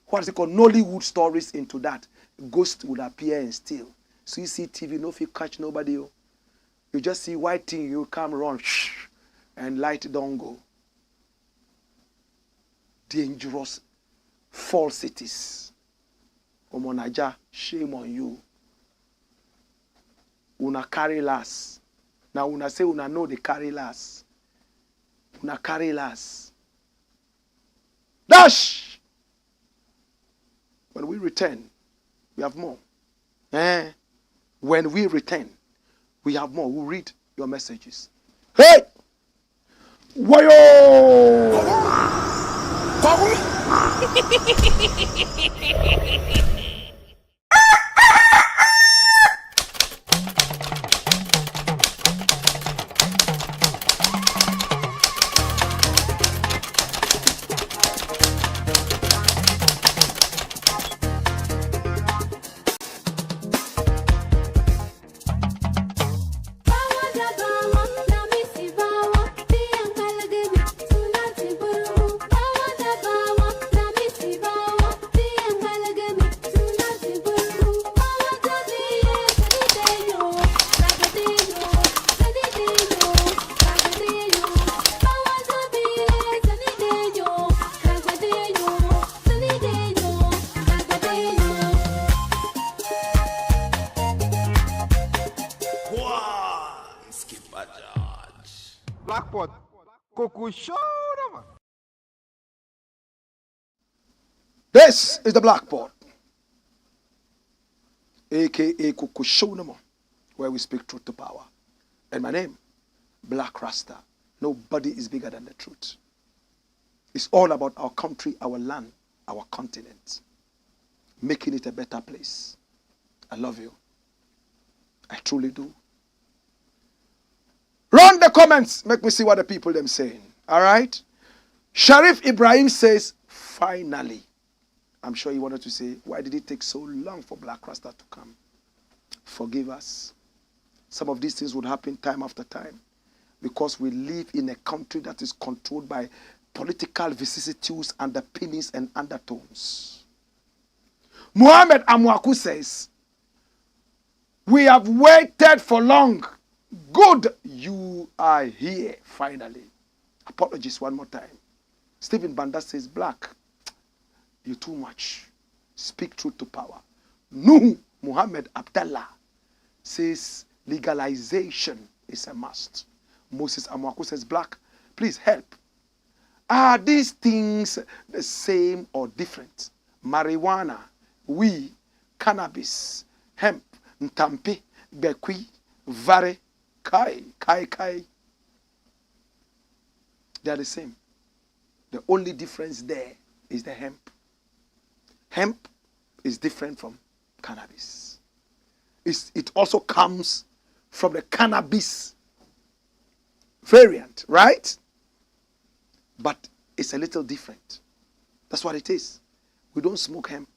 what is it called, Nollywood stories into that. Ghosts will appear and steal. CCTV, no, if you catch nobody, you just see white thing, you come run, and light don't go. Dangerous false cities. Omonaja, shame on you. Una carry last. Now una say una know they carry last. Una carry last. Dash! When we return, we have more. When we return, we have more. We'll read your messages. Hey! Wayo! Blackpot. Coco show them. This is the Blackpot, aka Kukushonamo, where we speak truth to power. And my name, Blakk Rasta. Nobody is bigger than the truth. It's all about our country, our land, our continent, making it a better place. I love you. I truly do. Run the comments. Make me see what the people them saying. All right. Sharif Ibrahim says, finally. I'm sure he wanted to say, why did it take so long for Blakk Rasta to come? Forgive us. Some of these things would happen time after time because we live in a country that is controlled by political vicissitudes, underpinnings, and undertones. Muhammad Amwaku says, we have waited for long. Good, you are here, finally. Apologies one more time. Stephen Banda says, Blakk, you're too much. Speak truth to power. Nuhu Muhammad Abdallah says, legalization is a must. Moses Amwaku says, Blakk, please help. Are these things the same or different? Marijuana, weed, cannabis, hemp, ntampe, bekwi, vare, kai. They are the same. The only difference there is the hemp. Hemp is different from cannabis. It also comes from the cannabis variant, right? But it's a little different. That's what it is. We don't smoke hemp.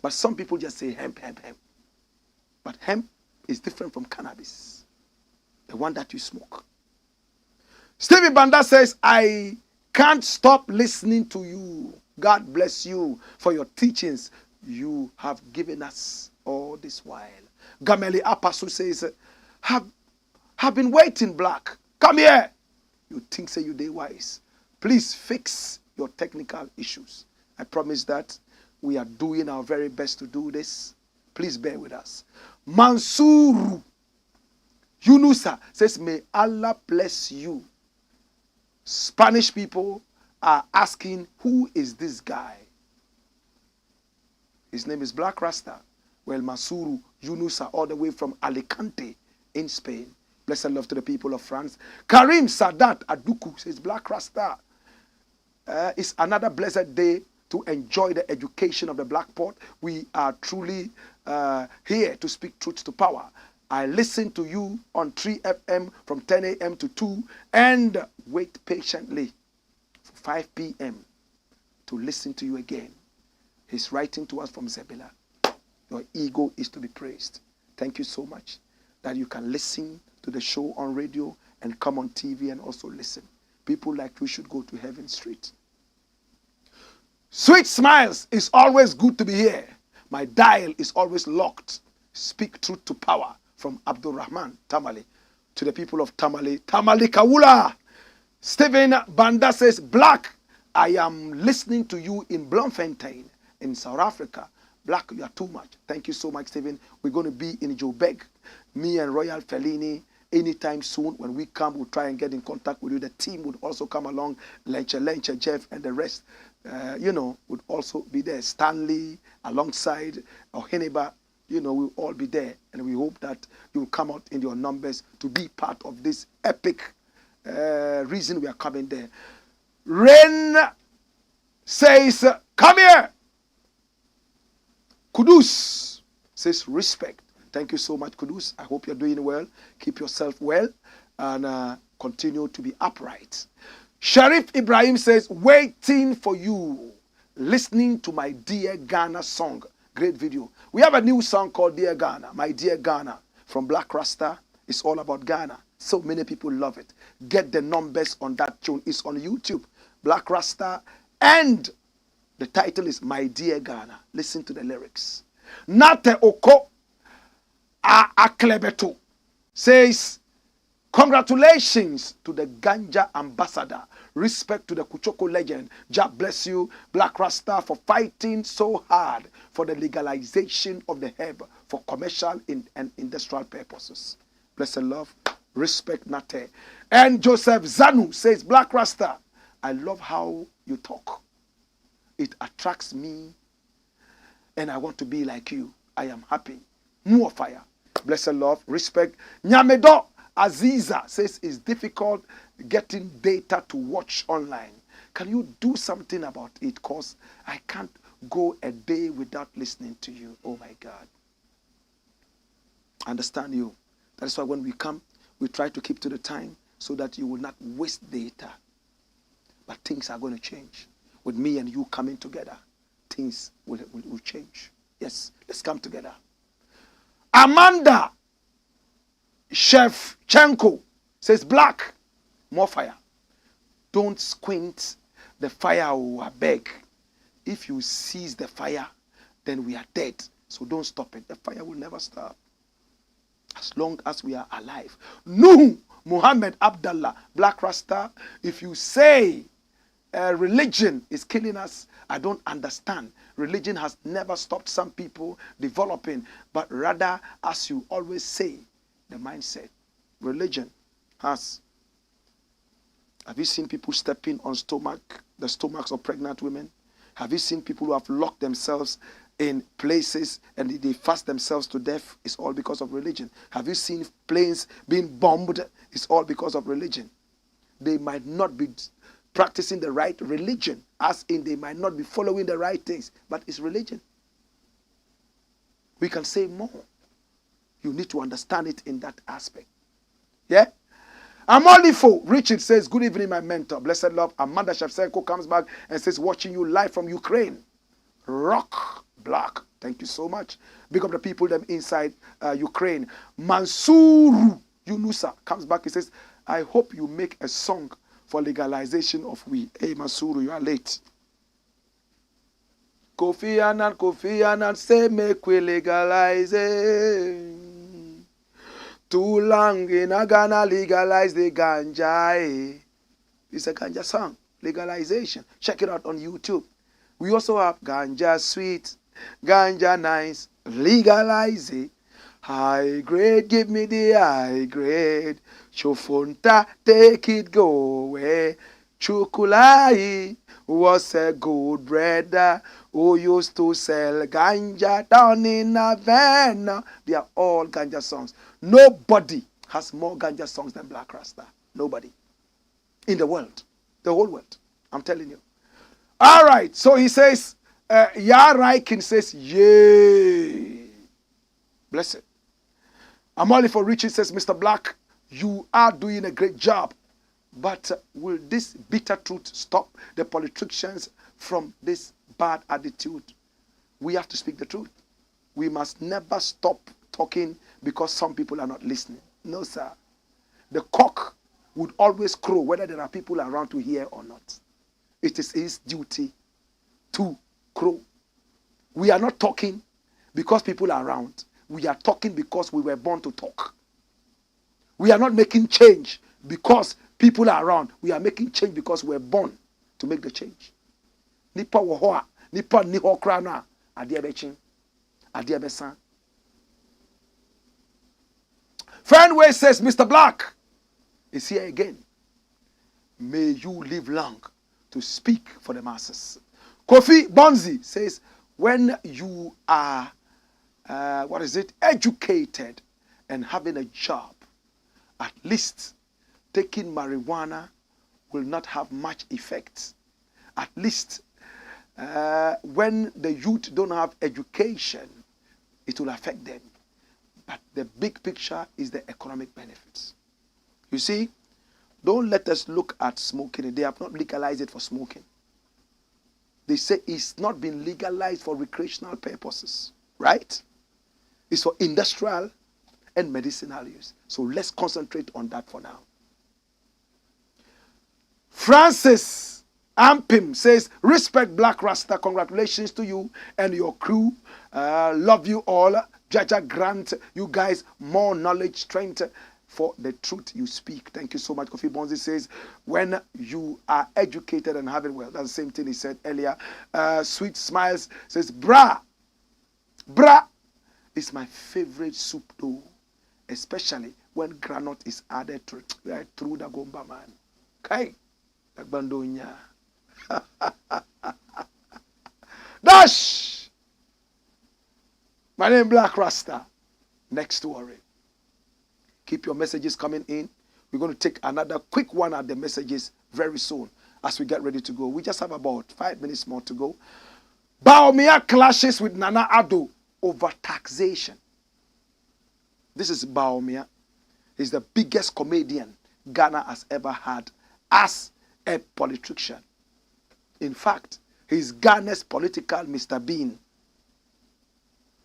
But some people just say hemp. But hemp is different from cannabis, the one that you smoke. Stevie Banda says, I can't stop listening to you. God bless you for your teachings you have given us all this while. Gameli Apasu says, have been waiting, Blakk. Come here. You think say you day wise. Please fix your technical issues. I promise that we are doing our very best to do this. Please bear with us. Mansuru Yunusa says, may Allah bless you. Spanish people are asking, who is this guy? His name is Blakk Rasta. Well, Mansuru Yunusa, all the way from Alicante in Spain. Blessed love to the people of France. Karim Sadat Aduku says, Blakk Rasta. It's another blessed day to enjoy the education of the Black Pot. We are truly here to speak truth to power. I listen to you on 3 FM from 10 a.m. to 2 and wait patiently for 5 p.m. to listen to you again. He's writing to us from Zebila. Your ego is to be praised. Thank you so much that you can listen to the show on radio and come on TV and also listen. People like you should go to Heaven Street. Sweet Smiles is always good to be here. My dial is always locked. Speak truth to power from Abdul Rahman Tamale. To the people of Tamale, Tamale Kawula. Stephen Banda says, Blakk, I am listening to you in Bloemfontein in South Africa. Blakk, you are too much. Thank you so much, Stephen. We're going to be in Joburg. Me and Royal Fellini. Anytime soon, when we come, we'll try and get in contact with you. The team would also come along. Lenche, Jeff, and the rest, would also be there. Stanley, alongside Oheneba, we'll all be there. And we hope that you'll come out in your numbers to be part of this epic reason we are coming there. Ren says, come here. Kudus says, respect. Thank you so much, Kudus. I hope you're doing well. Keep yourself well and continue to be upright. Sharif Ibrahim says, waiting for you. Listening to my Dear Ghana song. Great video. We have a new song called Dear Ghana. My Dear Ghana from Blakk Rasta. It's all about Ghana. So many people love it. Get the numbers on that tune. It's on YouTube. Blakk Rasta. And the title is My Dear Ghana. Listen to the lyrics. Nate Oko Aklebeto says, congratulations to the Ganja ambassador. Respect to the Kuchoko legend. God bless you, Blakk Rasta, for fighting so hard for the legalization of the herb for commercial and industrial purposes. Bless and love. Respect, Nate. And Joseph Zanu says, Blakk Rasta, I love how you talk. It attracts me and I want to be like you. I am happy. More fire. Blessed love, respect. Nyamedo Aziza says it's difficult getting data to watch online. Can you do something about it? Because I can't go a day without listening to you. Oh my God. I understand you. That is why when we come, we try to keep to the time so that you will not waste data. But things are going to change. With me and you coming together, things will change. Yes, let's come together. Amanda Shevchenko says, Blakk, more fire. Don't squint the fire, I beg. If you seize the fire, then we are dead. So don't stop it. The fire will never stop. As long as we are alive. Nuh Muhammad Abdullah, Blakk Rasta, if you say religion is killing us, I don't understand. Religion has never stopped some people developing, but rather, as you always say, the mindset. Religion has Have you seen people stepping on the stomachs of pregnant women? Have you seen people who have locked themselves in places and they fast themselves to death? It's all because of religion. Have you seen planes being bombed? It's all because of religion. They might not be practicing the right religion, as in they might not be following the right things, but it's religion. We can say more. You need to understand it in that aspect. Yeah? Amolifo Richard says, good evening, my mentor. Blessed love. Amanda Shevchenko comes back and says, watching you live from Ukraine. Rock Blakk. Thank you so much. Big up the people them inside Ukraine. Mansuru Yunusa comes back and says, I hope you make a song for legalization of weed. Hey, Mansuru, you are late. Kofi Annan say make we legalize it. Too long in Ghana legalize the ganja. It's a ganja song, legalization. Check it out on YouTube. We also have ganja sweet, ganja nice, legalize it. High grade, give me the high grade. Chofunta, take it, go away. Chukulai was a good brother who used to sell ganja down in Havana. They are all ganja songs. Nobody has more ganja songs than Blakk Rasta. Nobody. In the world. The whole world. I'm telling you. All right. So he says, Yaraikin says, yay. Bless it. Amali for Richard says, Mr. Blakk, you are doing a great job. But will this bitter truth stop the politicians from this bad attitude? We have to speak the truth. We must never stop talking because some people are not listening. No, sir. The cock would always crow whether there are people around to hear or not. It is his duty to crow. We are not talking because people are around. We are talking because we were born to talk. We are not making change because people are around. We are making change because we were born to make the change. Nipa wohoa, nipa niho krana, adiabechin, adiabesan. Fenway says, Mr. Blakk is here again. May you live long to speak for the masses. Kofi Bonzi says, when you are, educated and having a job, at least taking marijuana will not have much effect. At least when the youth don't have education, it will affect them. But the big picture is the economic benefits. You see, don't let us look at smoking. They have not legalized it for smoking. They say it's not been legalized for recreational purposes, right? It's for industrial and medicinal use. So let's concentrate on that for now. Francis Ampim says, respect Blakk Rasta. Congratulations to you and your crew. Love you all. Jaja grant you guys more knowledge, strength for the truth you speak. Thank you so much. Kofi Bonzi says, when you are educated and having well, that's the same thing he said earlier. Sweet Smiles says, bra is my favorite soup though, especially when granite is added to it. Right through the gomba, man. Okay. Bandonya. Dash! My name is Blakk Rasta. Next story. Keep your messages coming in. We're going to take another quick one at the messages very soon as we get ready to go. We just have about 5 minutes more to go. BAWUMIA clashes with NANA-ADDO over taxation. This is BAWUMIA. He's the biggest comedian Ghana has ever had as a politician. In fact, he's Ghana's political Mr. Bean.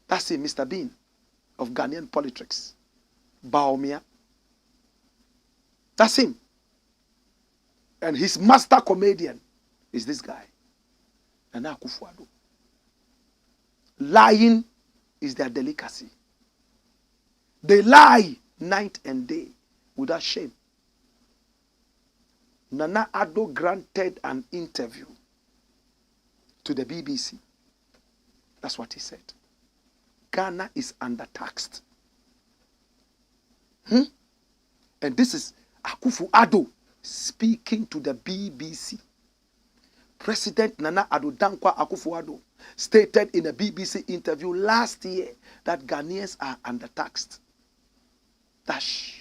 That's him, Mr. Bean of Ghanaian politics. BAWUMIA. That's him. And his master comedian is this guy, Nana Akufo-Addo. Lying is their delicacy. They lie night and day without shame. NANA-ADDO granted an interview to the BBC. That's what he said. Ghana is undertaxed. And this is Akufo-Addo speaking to the BBC. President NANA-ADDO Dankwa Akufo-Addo stated in a BBC interview last year that Ghanaians are undertaxed. Dash.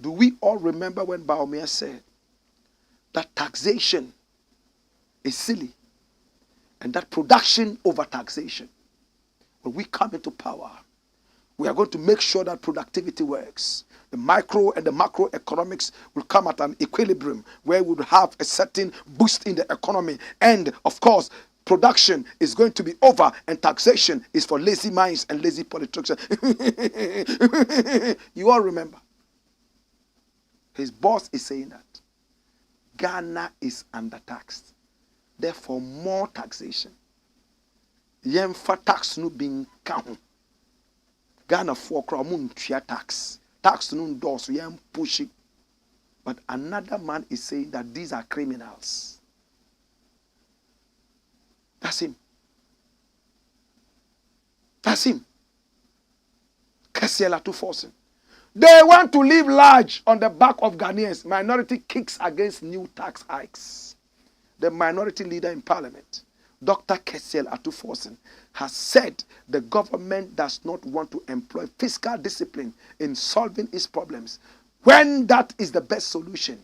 Do we all remember when BAWUMIA said that taxation is silly and that production over taxation? When we come into power, we are going to make sure that productivity works. The micro and the macro economics will come at an equilibrium where we will have a certain boost in the economy. And of course, production is going to be over and taxation is for lazy minds and lazy politicians. You all remember. His boss is saying that Ghana is undertaxed. Therefore, more taxation. Yemfa tax no being count. Ghana for kramun tax. Tax no doors, yem pushing. But another man is saying that these are criminals. That's him. That's him. Kesiela to forcing. They want to live large on the back of Ghanaians. Minority kicks against new tax hikes. The minority leader in parliament, Dr. Kesiel Atuforsen, has said the government does not want to employ fiscal discipline in solving its problems when that is the best solution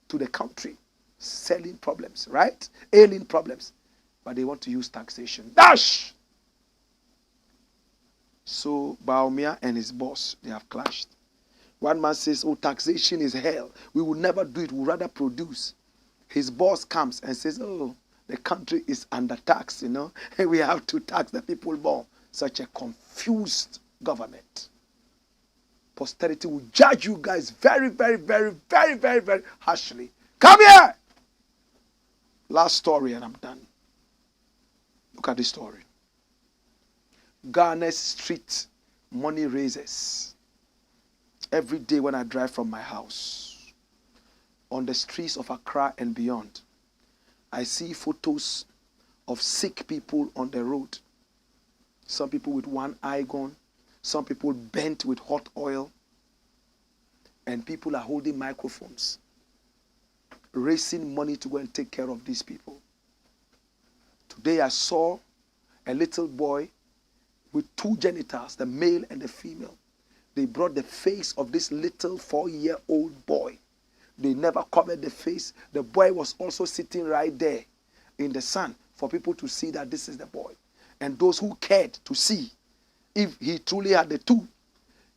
to the country. Selling problems, right? Ailing problems. But they want to use taxation. Dash! So BAWUMIA and his boss, they have clashed. One man says, oh, taxation is hell. We will never do it. We will rather produce. His boss comes and says, oh, the country is under tax, you know. We have to tax the people more. Such a confused government. Posterity will judge you guys very, very, very, very, very, very harshly. Come here! Last story and I'm done. Look at this story. Ghana's street money raisers. Every day when I drive from my house, on the streets of Accra and beyond, I see photos of sick people on the road. Some people with one eye gone, some people bent with hot oil, and people are holding microphones, raising money to go and take care of these people. Today I saw a little boy with two genitals, the male and the female. They brought the face of this little 4-year-old boy. They never covered the face. The boy was also sitting right there in the sun for people to see that this is the boy. And those who cared to see if he truly had the two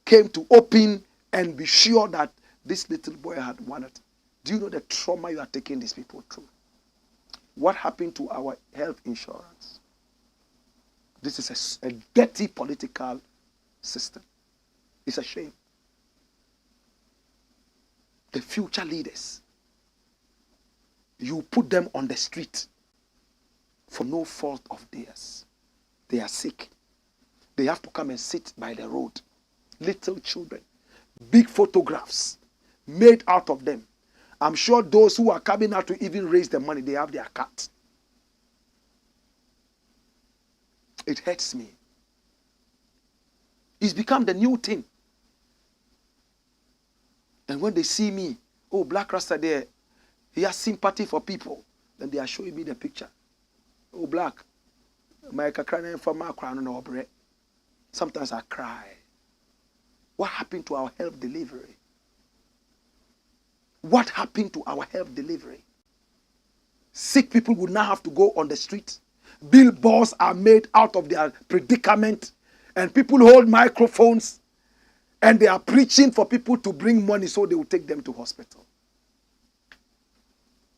came to open and be sure that this little boy had won it. Do you know the trauma you are taking these people through? What happened to our health insurance? This is a dirty political system. It's a shame. The future leaders, you put them on the street for no fault of theirs. They are sick. They have to come and sit by the road. Little children, big photographs made out of them. I'm sure those who are coming out to even raise the money, they have their cut. It hurts me. It's become the new thing. And when they see me, oh, Black Rasta there, he has sympathy for people. Then they are showing me the picture. Oh, Black, sometimes I cry. What happened to our health delivery? What happened to our health delivery? Sick people would now have to go on the street. Billboards are made out of their predicament. And people hold microphones. And they are preaching for people to bring money so they will take them to hospital.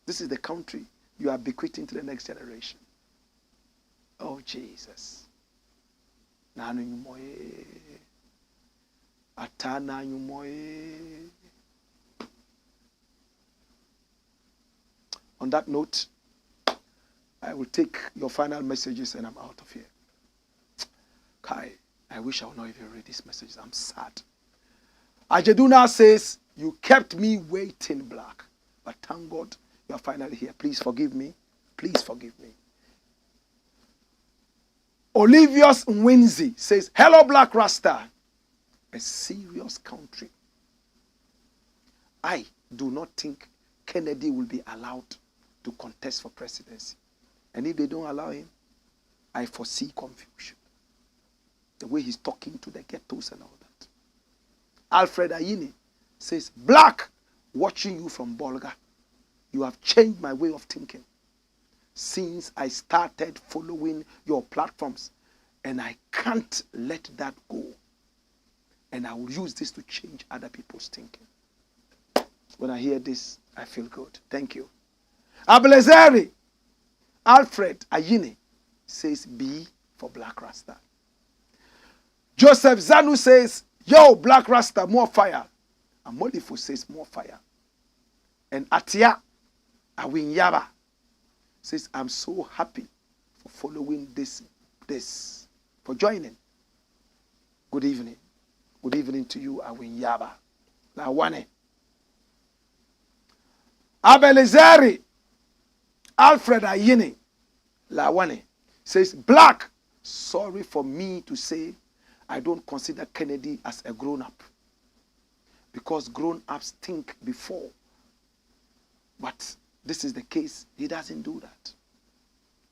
This is the country you are bequeathing to the next generation. Oh, Jesus. On that note, I will take your final messages and I'm out of here. Kai, I wish I would not even read these messages. I'm sad. Ajeduna says, you kept me waiting, Black. But thank God you are finally here. Please forgive me. Please forgive me. Olivius Nwinzi says, hello, Black Rasta. A serious country. I do not think Kennedy will be allowed to contest for presidency. And if they don't allow him, I foresee confusion. The way he's talking to the ghettos and all that. Alfred Ayini says, Blakk, watching you from Bolga, you have changed my way of thinking since I started following your platforms, and I can't let that go. And I will use this to change other people's thinking. When I hear this, I feel good. Thank you. Abelezeri, Alfred Ayini says B for Blakk Rasta. Joseph Zanu says, yo, Blakk Rasta, more fire. And Molifo says, more fire. And Atia Awinyaba says, I'm so happy for following this, for joining. Good evening. Good evening to you, Awinyaba. Lawane. Abelezeri, Alfred Ayini, Lawane, says, Blakk, sorry for me to say I don't consider Kennedy as a grown-up. Because grown-ups think before. But this is the case. He doesn't do that.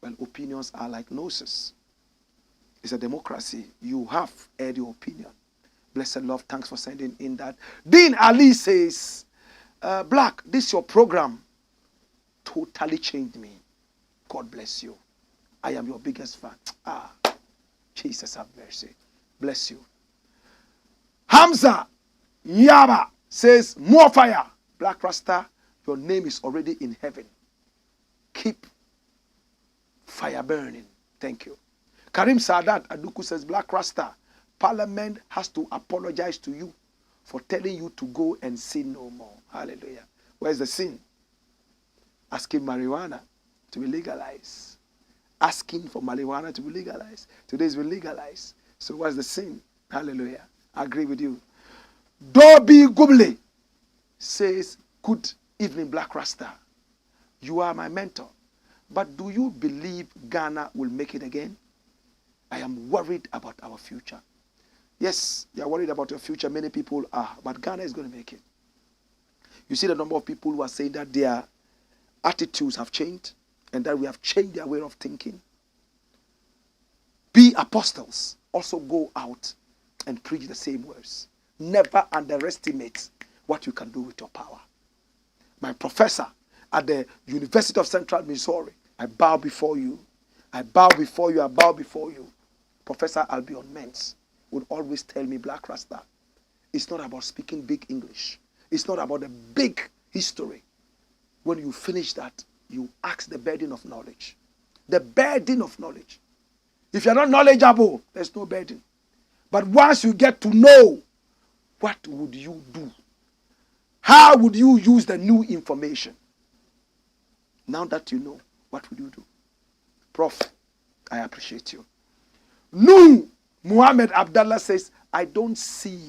Well, opinions are like noses. It's a democracy. You have aired your opinion. Blessed love, thanks for sending in that. Dean Ali says, Blakk, this your program totally changed me. God bless you. I am your biggest fan. Jesus have mercy. Bless you. Hamza Yaba says, more fire. Blakk Rasta, your name is already in heaven. Keep fire burning. Thank you. Karim Sadat Aduku says, Blakk Rasta, Parliament has to apologize to you for telling you to go and sin no more. Hallelujah. Where's the sin? Asking marijuana to be legalized. Asking for marijuana to be legalized. Today's been legalized. So what's the sin? Hallelujah. I agree with you. Dobby Guble says, good evening, Blakk Rasta. You are my mentor. But do you believe Ghana will make it again? I am worried about our future. Yes, you are worried about your future. Many people are. But Ghana is going to make it. You see the number of people who are saying that their attitudes have changed and that we have changed their way of thinking. Be apostles. Also go out and preach the same words. Never underestimate what you can do with your power. My professor at the University of Central Missouri, I bow before you. I bow before you. I bow before you. Professor Albion Mens would always tell me, Blakk Rasta, it's not about speaking big English. It's not about a big history. When you finish that, you ask the burden of knowledge. The burden of knowledge. If you're not knowledgeable, there's no burden. But once you get to know, what would you do? How would you use the new information? Now that you know, what would you do? Prof, I appreciate you. No, Muhammad Abdallah says, I don't see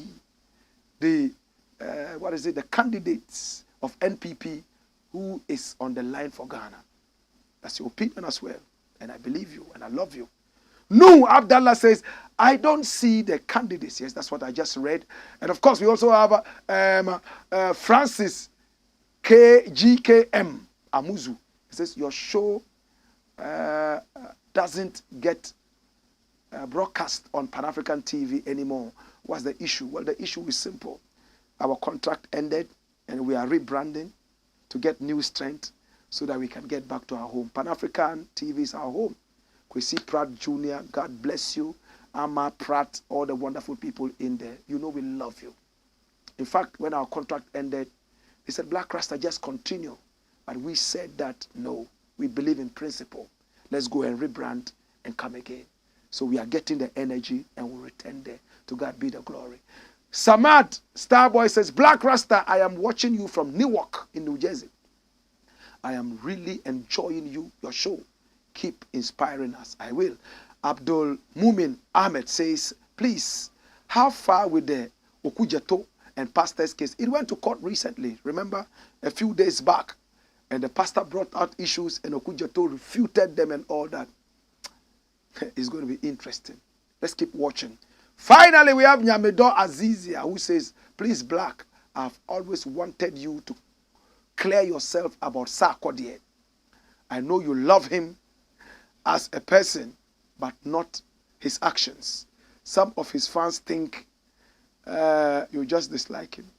the, the candidates of NPP who is on the line for Ghana. That's your opinion as well. And I believe you and I love you. No, Abdallah says, I don't see the candidates. Yes, that's what I just read. And of course, we also have Francis GKM Amuzu. He says, your show doesn't get broadcast on Pan-African TV anymore. What's the issue? Well, the issue is simple. Our contract ended and we are rebranding to get new strength so that we can get back to our home. Pan-African TV is our home. Kwesi Pratt Jr., God bless you. Amma Pratt, all the wonderful people in there. You know we love you. In fact, when our contract ended, they said, Blakk Rasta, just continue. But we said that, no, we believe in principle. Let's go and rebrand and come again. So we are getting the energy and we'll return there. To God be the glory. Samad Starboy says, Blakk Rasta, I am watching you from Newark in New Jersey. I am really enjoying your show. Keep inspiring us. I will. Abdul Mumin Ahmed says, please, how far with the Okujeto and pastor's case? It went to court recently. Remember, a few days back. And the pastor brought out issues and Okujeto refuted them and all that. It's going to be interesting. Let's keep watching. Finally, we have Nyamedo Azizia who says, please, Blakk, I've always wanted you to clear yourself about Sarkodie. I know you love him as a person, but not his actions. Some of his fans think you just dislike him.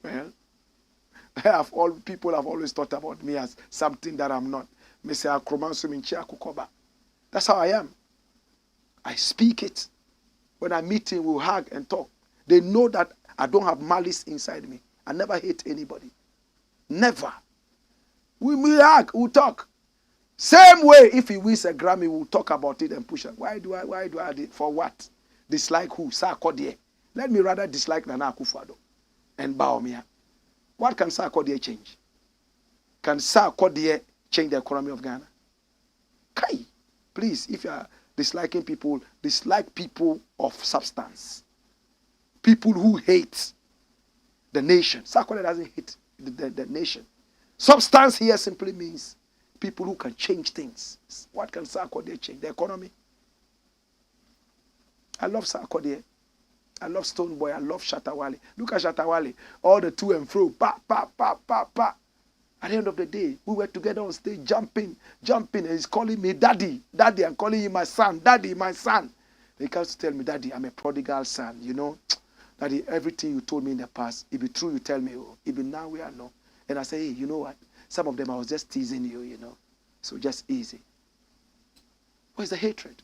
Well, people have always thought about me as something that I'm not. That's how I am. I speak it. When I meet him, we'll hug and talk. They know that I don't have malice inside me. I never hate anybody. Never. We hug, we'll talk. Same way, if he wins a Grammy, we'll talk about it and push it. Why do I for what? Dislike who? Sarkodie. Let me rather dislike Nana Akufo-Addo and BAWUMIA. What can Sarkodie change? Can Sarkodie change the economy of Ghana? Kai, please, if you are disliking people, dislike people of substance. People who hate the nation. Sarkodie doesn't hate the nation. Substance here simply means people who can change things. What can Sarkodie change? The economy. I love Sarkodie. I love Stonebwoy. I love Shatawale. Look at Shatawale. All the to and fro. Pa, pa, pa, pa, pa. At the end of the day, we were together on stage, jumping, and he's calling me daddy. Daddy, I'm calling him my son. Daddy, my son. He comes to tell me, daddy, I'm a prodigal son. You know, daddy, everything you told me in the past, if it's true, you tell me. Oh, even now we are no. And I say, hey, you know what? Some of them I was just teasing you, you know. So just easy. Where's the hatred?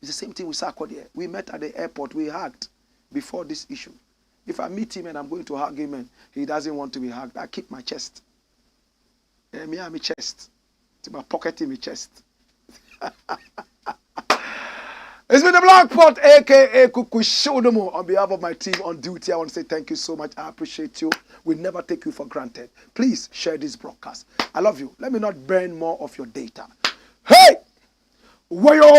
It's the same thing with Sarkodie. We met at the airport. We hugged before this issue. If I meet him and I'm going to hug him and he doesn't want to be hugged, I keep my chest. Me and my chest. To my pocket in my chest. It's been the Blakk Pot, a.k.a. Kuku Shodomo. On behalf of my team on duty, I want to say thank you so much. I appreciate you. We never take you for granted. Please share this broadcast. I love you. Let me not burn more of your data. Hey! Wayo!